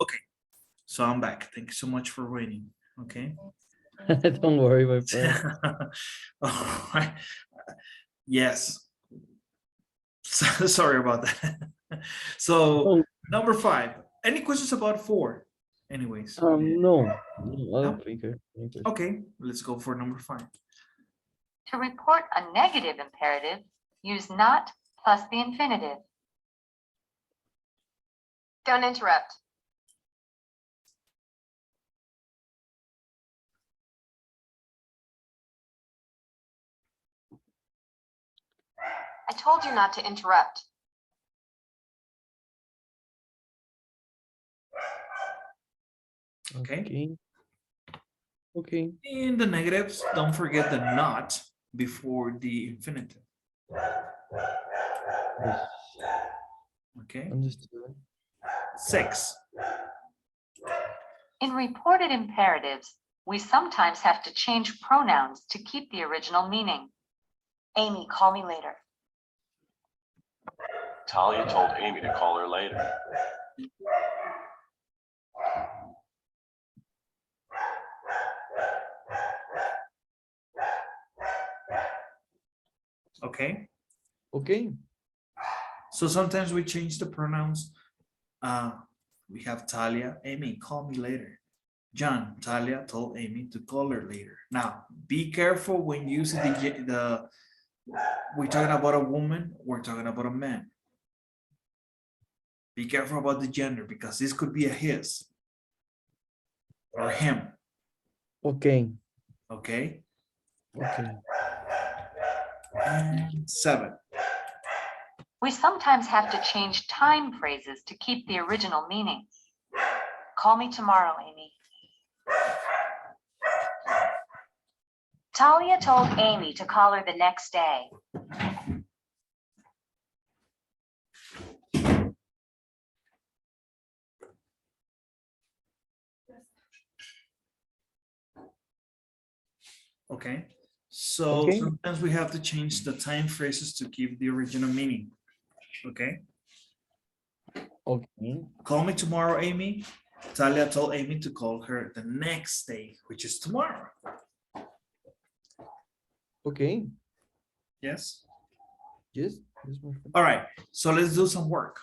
Speaker 2: Okay, so I'm back. Thank you so much for waiting. Okay.
Speaker 1: Don't worry, my friend.
Speaker 2: All right. Yes. Sorry about that. So
Speaker 1: Oh,
Speaker 2: number 5. Any questions about 4? Anyways.
Speaker 1: no, I
Speaker 2: No?
Speaker 1: don't think I any question.
Speaker 2: Okay, let's go for number 5.
Speaker 3: To report a negative imperative, use not plus the infinitive.
Speaker 4: Don't interrupt. I told you not to interrupt.
Speaker 2: Okay.
Speaker 1: Okay. Okay.
Speaker 2: In the negatives, don't forget the not before the infinitive.
Speaker 1: Yes.
Speaker 2: Okay.
Speaker 1: Understood.
Speaker 2: 6.
Speaker 3: In reported imperatives, we sometimes have to change pronouns to keep the original meaning. Amy, call me later.
Speaker 5: Talia told Amy to call her later.
Speaker 2: Okay.
Speaker 1: Okay.
Speaker 2: So sometimes we change the pronouns. We have Talia, Amy, call me later. John, Talia told Amy to call her later. Now, be careful when using we're talking about a woman, we're talking about a man. Be careful about the gender because this could be a his or him.
Speaker 1: Okay.
Speaker 2: Okay.
Speaker 1: Okay.
Speaker 2: And 7.
Speaker 3: We sometimes have to change time phrases to keep the original meaning. Call me tomorrow, Amy. Talia told Amy to call her the next day.
Speaker 2: Okay. So
Speaker 1: Okay.
Speaker 2: sometimes we have to change the time phrases to keep the original meaning. Okay.
Speaker 1: Okay.
Speaker 2: Call me tomorrow, Amy. Talia told Amy to call her the next day, which is tomorrow.
Speaker 1: Okay.
Speaker 2: Yes.
Speaker 1: Yes. Yes, my friend.
Speaker 2: All right. So let's do some work.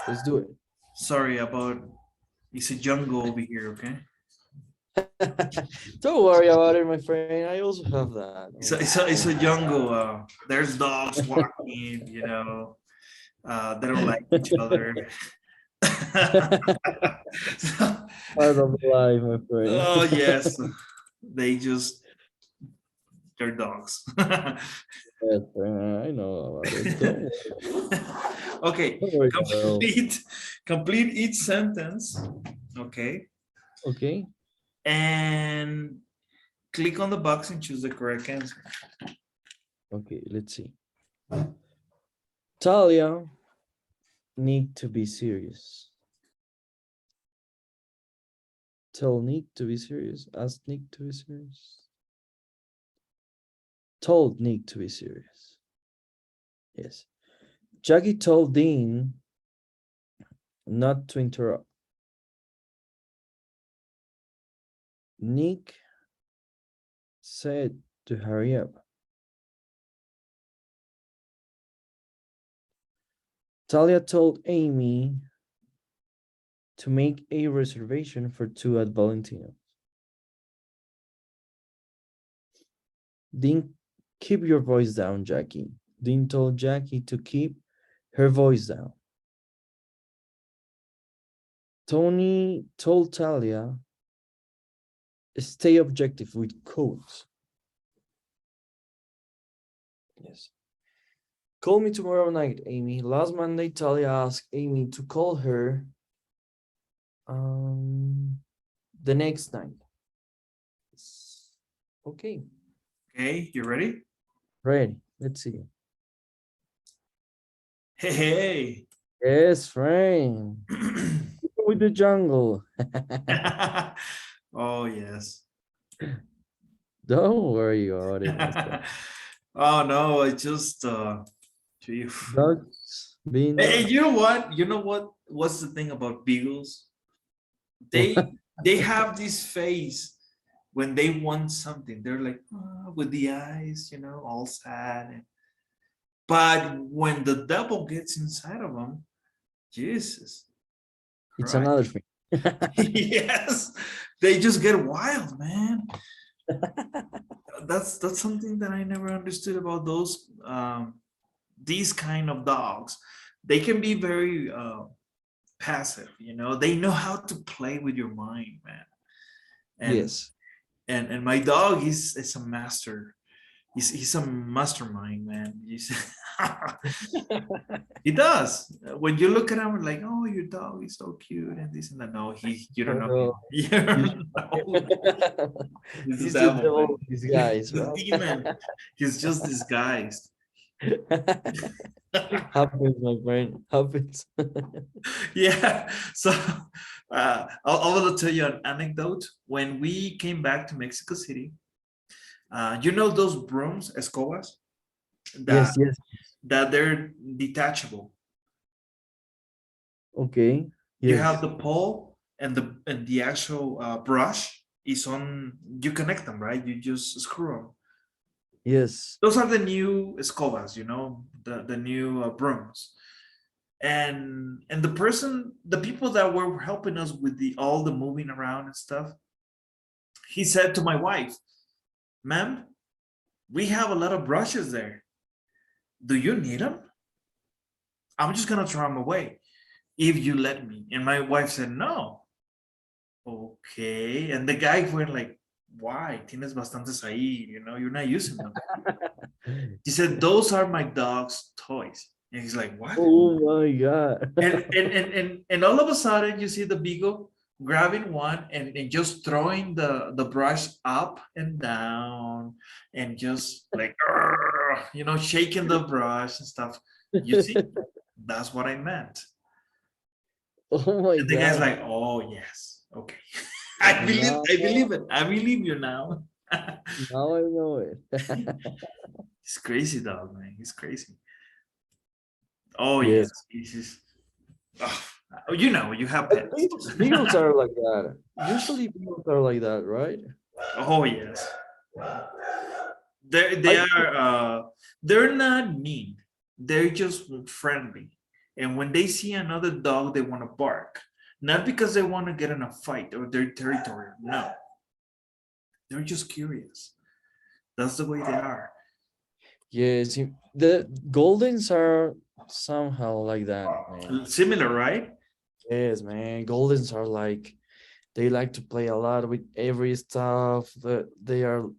Speaker 1: Let's do it.
Speaker 2: Sorry about it's a jungle over here. Okay.
Speaker 1: Don't worry about it, my friend. I also have that.
Speaker 2: It's a jungle. There's dogs walking. You know. They don't like each other. So-
Speaker 1: Part of life, my friend.
Speaker 2: oh yes, they're dogs.
Speaker 1: Yes, I know about it.
Speaker 2: Okay,
Speaker 1: Don't worry, girl.
Speaker 2: complete each sentence. Okay,
Speaker 1: Okay.
Speaker 2: and click on the box and choose the correct answer.
Speaker 1: Okay, let's see. Talia need to be serious. Tell Nick to be serious. Ask Nick to be serious. Told Nick to be serious. Yes. Jackie told Dean not to interrupt. Nick said to hurry up. Talia told Amy to make a reservation for 2 at Valentino. Dean, keep your voice down, Jackie. Dean told Jackie to keep her voice down. Tony told Talia, stay objective with codes. Yes. Call me tomorrow night, Amy. Last Monday, Talia asked Amy to call her the next night. Okay.
Speaker 2: Okay, you ready?
Speaker 1: Ready. Let's see.
Speaker 2: Hey,
Speaker 1: Yes, friend.
Speaker 2: hey.
Speaker 1: With the jungle.
Speaker 2: Oh yes.
Speaker 1: Don't worry about it, my friend.
Speaker 2: Oh no, I just gee.
Speaker 1: Dogs being
Speaker 2: Hey,
Speaker 1: dogs.
Speaker 2: you know what? You know what? What's the thing about beagles? They have this face when they want something. They're like with the eyes, you know, all sad. But when the devil gets inside of them, Jesus
Speaker 1: It's
Speaker 2: Christ.
Speaker 1: another thing.
Speaker 2: Yes, they just get wild, man. That's something that I never understood about these kind of dogs. They can be very passive, you know. They know how to play with your mind, man. And
Speaker 1: Yes.
Speaker 2: and my dog is a master. He's a mastermind, man. He does. When you look at him, like, oh, your dog is so cute and this and that. No, you don't know him.
Speaker 1: Oh,
Speaker 2: You don't know. He's the
Speaker 1: he's the
Speaker 2: devil,
Speaker 1: devil
Speaker 2: man.
Speaker 1: of these
Speaker 2: He's
Speaker 1: guys,
Speaker 2: the
Speaker 1: bro.
Speaker 2: demon. He's just disguised.
Speaker 1: Happens, my friend. Happens.
Speaker 2: Yeah. So I will tell you an anecdote. When we came back to Mexico City, you know those brooms, escobas, that
Speaker 1: Yes, yes.
Speaker 2: that they're detachable.
Speaker 1: Okay.
Speaker 2: You have
Speaker 1: Yes.
Speaker 2: the pole and the actual brush is on. You connect them, right? You just screw them.
Speaker 1: Yes.
Speaker 2: Those are the new escobas, you know, the new brooms. And the people that were helping us with all the moving around and stuff, he said to my wife, ma'am, we have a lot of brushes there. Do you need them? I'm just gonna throw them away if you let me. And my wife said, no. Okay. And the guy went like, why? Tienes bastantes ahí, you know, you're not using them. He said, those are my dog's toys. And he's like, what?
Speaker 1: Oh my God.
Speaker 2: And all of a sudden you see the beagle grabbing one and just throwing the brush up and down and just like you know, shaking the brush and stuff. You see, that's what I meant.
Speaker 1: Oh my
Speaker 2: And the guy's
Speaker 1: God.
Speaker 2: like, oh yes, okay. I
Speaker 1: Now,
Speaker 2: believe it. I believe you now.
Speaker 1: now I know it.
Speaker 2: He's crazy dog, man. He's crazy. Oh
Speaker 1: Yes.
Speaker 2: yes, he's just, oh, You know, you have pets.
Speaker 1: Beagles are like that. Usually beagles are like that, right?
Speaker 2: Oh yes.
Speaker 1: I
Speaker 2: They're not mean. They're just friendly. And when they see another dog, they want to bark. Not because they want to get in a fight or their territory. No. They're just curious. That's the way they are.
Speaker 1: yes, the Goldens are somehow like that, man.
Speaker 2: Similar, right?
Speaker 1: Yes, man. Goldens are like they like to play a lot with every stuff. That they are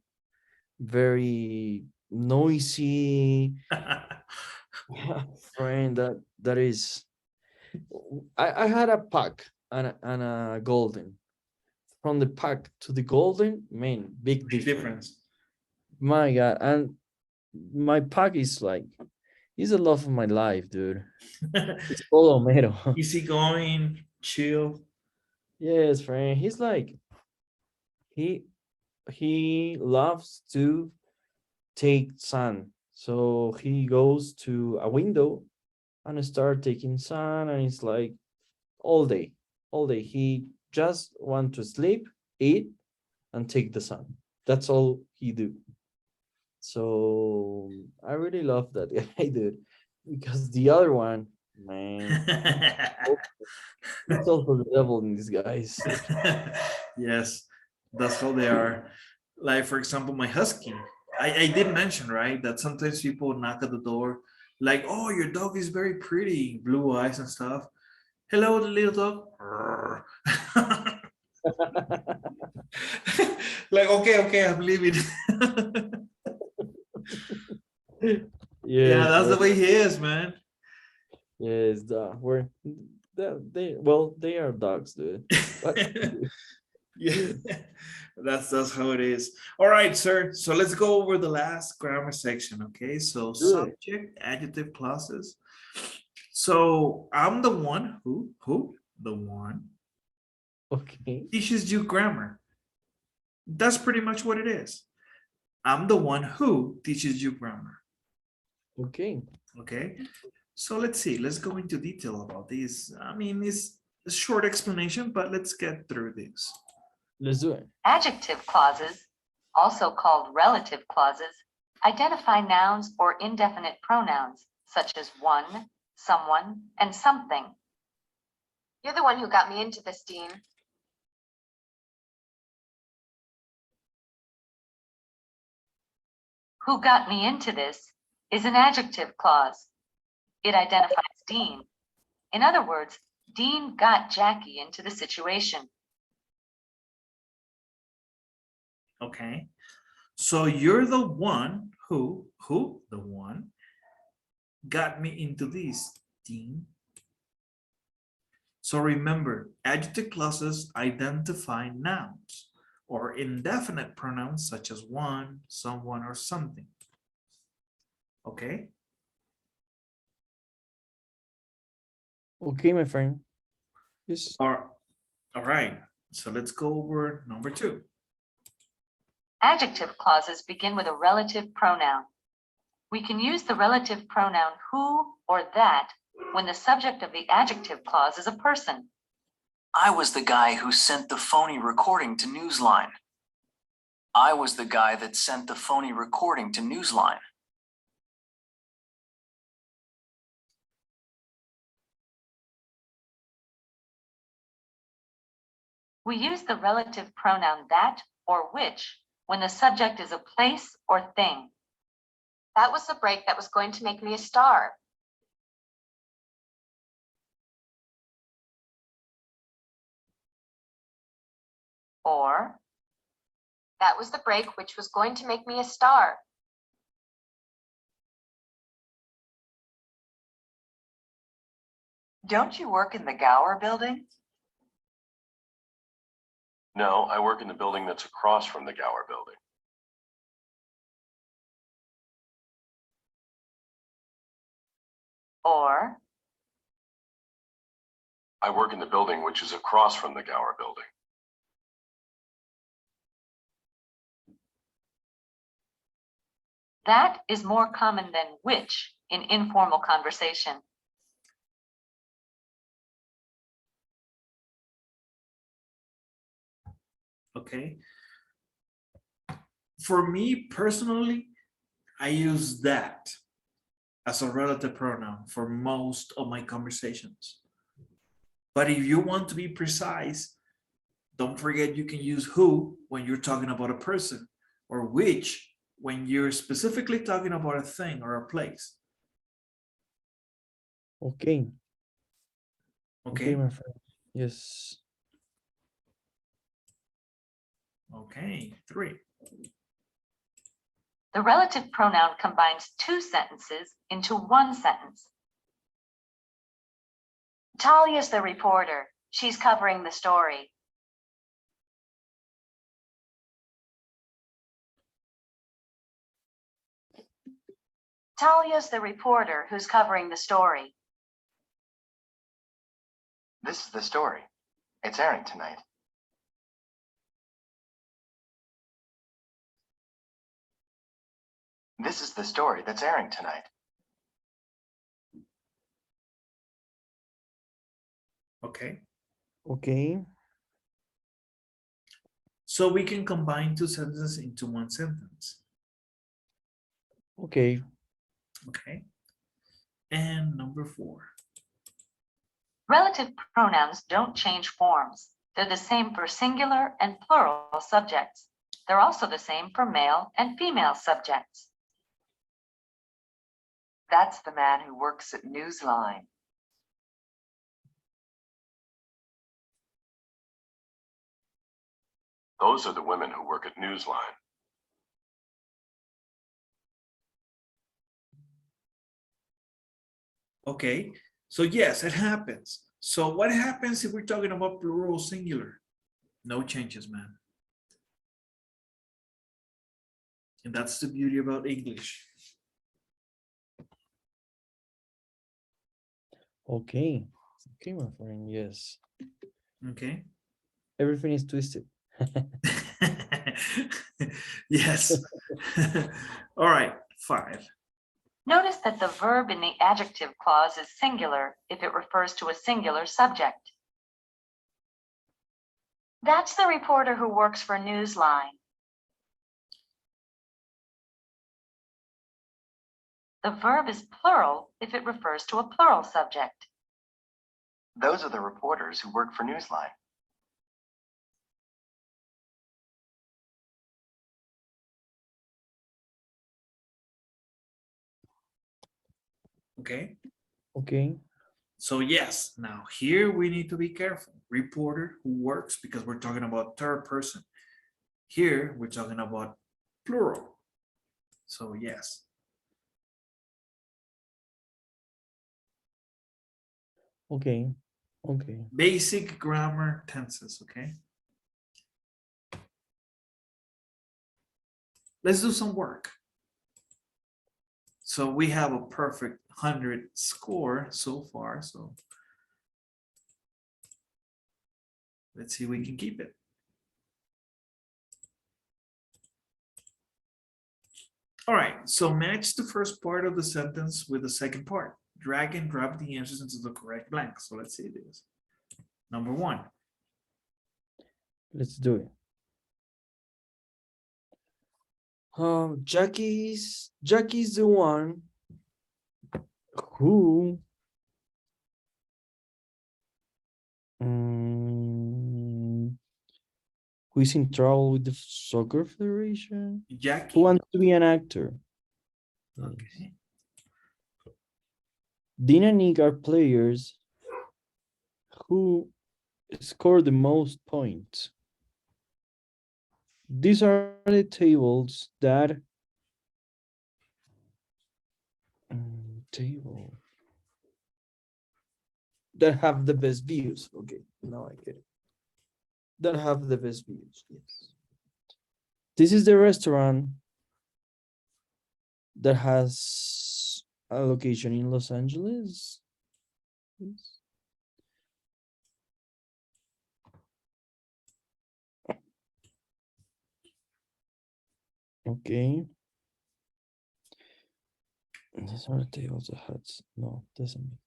Speaker 1: very noisy. Friend, that is. I had a pack and a golden. From the pack to the golden, man, big
Speaker 2: Big
Speaker 1: difference.
Speaker 2: difference.
Speaker 1: My God, and my pack is like, he's the love of my life, dude. It's called Homero.
Speaker 2: Easy going, chill.
Speaker 1: Yes, friend. He's like he he loves to take sun. So he goes to a window and start taking sun, and it's like all day, all day. He just want to sleep, eat, and take the sun. That's all he do. So I really love that guy, dude, because the other one, man, he's also the devil in disguise.
Speaker 2: Yes, that's how they are. Like, for example, my husky. I did mention, right, that sometimes people knock at the door, like, oh, your dog is very pretty, blue eyes and stuff. Hello, the little dog. Like, okay, okay, I'm leaving. Yeah,
Speaker 1: Yes,
Speaker 2: that's the
Speaker 1: bro.
Speaker 2: way he is, man.
Speaker 1: Yes, we're they well, they are dogs, dude. What?
Speaker 2: Yeah, that's how it is. All right, sir. So let's go over the last grammar section. Okay, so
Speaker 1: Good.
Speaker 2: subject, adjective, clauses. So I'm the one who the one
Speaker 1: Okay.
Speaker 2: teaches you grammar. That's pretty much what it is. I'm the one who teaches you grammar.
Speaker 1: Okay.
Speaker 2: Okay, so let's see. Let's go into detail about this. I mean, it's a short explanation, but let's get through this.
Speaker 1: Let's do it.
Speaker 3: Adjective clauses, also called relative clauses, identify nouns or indefinite pronouns such as one, someone, and something.
Speaker 4: You're the one who got me into this, Dean.
Speaker 3: Who got me into this is an adjective clause. It identifies Dean. In other words, Dean got Jackie into the situation.
Speaker 2: Okay, so you're the one who the one got me into this, Dean. So remember, adjective clauses identify nouns or indefinite pronouns such as one, someone, or something. Okay?
Speaker 1: Okay, my friend. Yes.
Speaker 2: All right. So let's go over number 2.
Speaker 3: Adjective clauses begin with a relative pronoun. We can use the relative pronoun who or that when the subject of the adjective clause is a person.
Speaker 6: I was the guy who sent the phony recording to Newsline. I was the guy that sent the phony recording to Newsline.
Speaker 3: We use the relative pronoun that or which when the subject is a place or thing.
Speaker 4: That was the break that was going to make me a star.
Speaker 3: Or
Speaker 4: That was the break which was going to make me a star.
Speaker 3: don't you work in the Gower building?
Speaker 5: No, I work in the building that's across from the Gower building.
Speaker 3: Or
Speaker 5: I work in the building which is across from the Gower building.
Speaker 3: that is more common than which in informal conversation.
Speaker 2: Okay. For me personally, I use that as a relative pronoun for most of my conversations. But if you want to be precise, don't forget you can use who when you're talking about a person, or which when you're specifically talking about a thing or a place.
Speaker 1: Okay. Okay,
Speaker 2: Okay.
Speaker 1: my friend. Yes.
Speaker 2: Okay. 3.
Speaker 3: The relative pronoun combines two sentences into one sentence. Talia's the reporter. She's covering the story. Talia's the reporter who's covering the story.
Speaker 7: This is the story. It's airing tonight. This is the story that's airing tonight.
Speaker 2: Okay.
Speaker 1: Okay.
Speaker 2: So we can combine two sentences into one sentence.
Speaker 1: Okay.
Speaker 2: Okay. And number 4.
Speaker 3: Relative pronouns don't change forms. They're the same for singular and plural subjects. They're also the same for male and female subjects.
Speaker 8: That's the man who works at Newsline.
Speaker 5: Those are the women who work at Newsline.
Speaker 2: Okay. So yes, it happens. So what happens if we're talking about plural singular? No changes, man. And that's the beauty about English.
Speaker 1: Okay. Okay, my friend. Yes.
Speaker 2: Okay.
Speaker 1: Everything is twisted.
Speaker 2: Yes. All right. 5.
Speaker 3: Notice that the verb in the adjective clause is singular if it refers to a singular subject. That's the reporter who works for Newsline. The verb is plural if it refers to a plural subject.
Speaker 7: Those are the reporters who work for Newsline.
Speaker 2: Okay.
Speaker 1: Okay.
Speaker 2: So yes, now here we need to be careful. Reporter who works, because we're talking about third person. Here we're talking about plural. So yes.
Speaker 1: Okay. Okay.
Speaker 2: Basic grammar tenses, okay? Let's do some work. So we have a perfect 100 score so far. So let's see if we can keep it. All right, so match the first part of the sentence with the second part. Drag and drop the answers into the correct blank. So let's see this. Number 1.
Speaker 1: Let's do it. Jackie's the one who who is in trouble with the soccer federation,
Speaker 2: Jackie.
Speaker 1: who wants to be an actor.
Speaker 2: Okay.
Speaker 1: Dean and Nick are players who score the most points. These are the tables that that have the best views. Okay, now I get it. That have the best views. Yes. This is the restaurant that has a location in Los Angeles. Yes. Okay. These are the tables that has no, doesn't mean.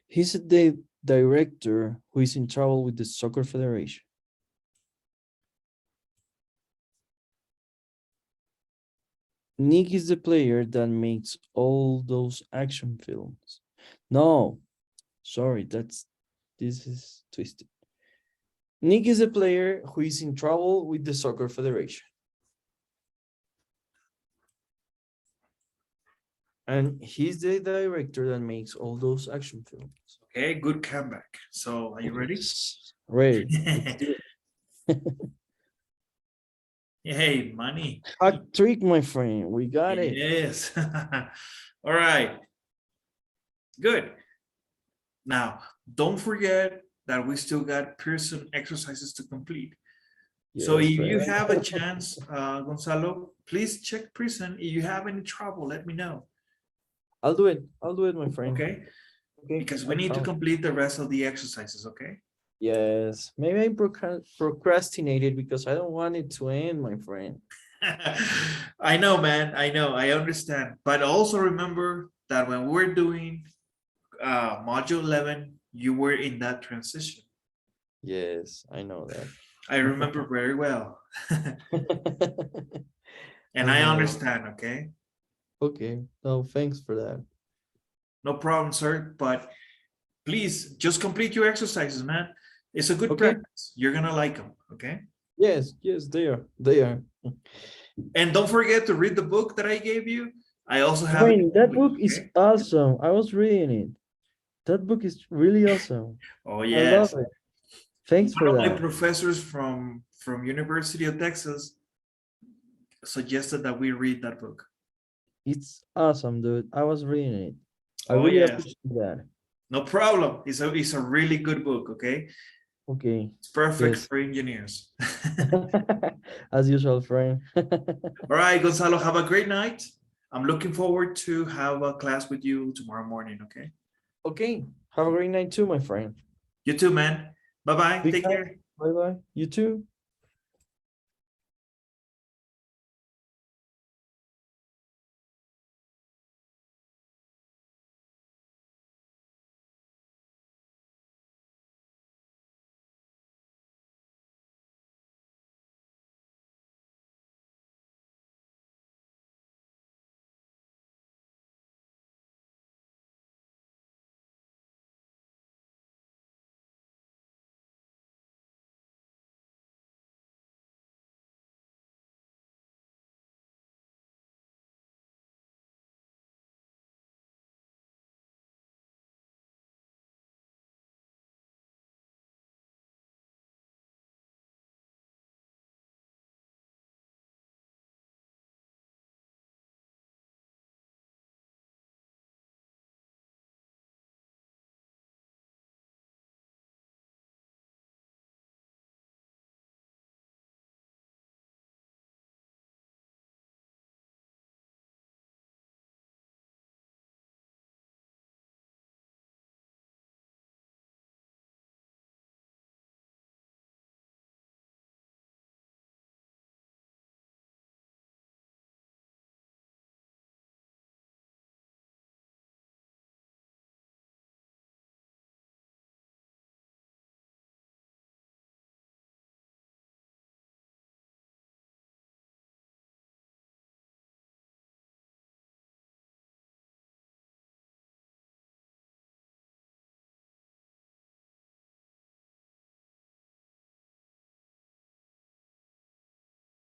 Speaker 1: He's the director who is in trouble with the soccer federation. Nick is the player that makes all those action films. No, sorry, this is twisted. Nick is a player who is in trouble with the Soccer Federation. And he's the director that makes all those action films.
Speaker 2: Okay, good comeback. So are you ready?
Speaker 1: Ready. Let's do it.
Speaker 2: Hey, money.
Speaker 1: Hat trick, my friend. We got it.
Speaker 2: Yes. All right. Good. Now, don't forget that we still got Pearson exercises to complete. So
Speaker 1: Yes,
Speaker 2: if you
Speaker 1: friend.
Speaker 2: have a chance, Gonzalo, please check Pearson. If you have any trouble, let me know.
Speaker 1: I'll do it. I'll do it, my friend.
Speaker 2: Okay?
Speaker 1: Okay.
Speaker 2: Because we
Speaker 1: I
Speaker 2: need to
Speaker 1: promise.
Speaker 2: complete the rest of the exercises, okay?
Speaker 1: Yes. Maybe I procrastinated because I don't want it to end, my friend.
Speaker 2: I know, man. I know. I understand. But also remember that when we're doing module 11, you were in that transition.
Speaker 1: Yes, I know that.
Speaker 2: I remember very well. And I
Speaker 1: know.
Speaker 2: understand, okay?
Speaker 1: Okay. No, thanks for that.
Speaker 2: No problem, sir. But please just complete your exercises, man. It's a good
Speaker 1: Okay.
Speaker 2: practice. You're gonna like them, okay?
Speaker 1: Yes, yes, they are. They are.
Speaker 2: And don't forget to read the book that I gave you. I also have it.
Speaker 1: Friend, that book is
Speaker 2: Okay?
Speaker 1: awesome. I was reading it. That book is really awesome.
Speaker 2: Oh
Speaker 1: I love
Speaker 2: yes.
Speaker 1: it. Thanks for
Speaker 2: One of my
Speaker 1: that.
Speaker 2: professors from University of Texas suggested that we read that book.
Speaker 1: It's awesome, dude. I was reading it. I
Speaker 2: Oh
Speaker 1: really
Speaker 2: yes.
Speaker 1: appreciate that.
Speaker 2: No problem. It's a really good book, okay?
Speaker 1: Okay.
Speaker 2: It's perfect
Speaker 1: Yes.
Speaker 2: for engineers.
Speaker 1: As usual, friend.
Speaker 2: All right, Gonzalo, have a great night. I'm looking forward to have a class with you tomorrow morning, okay?
Speaker 1: Okay. Have a great night too, my friend.
Speaker 2: You too, man. Bye-bye.
Speaker 1: Big
Speaker 2: Take
Speaker 1: night.
Speaker 2: care.
Speaker 1: Bye bye. You too.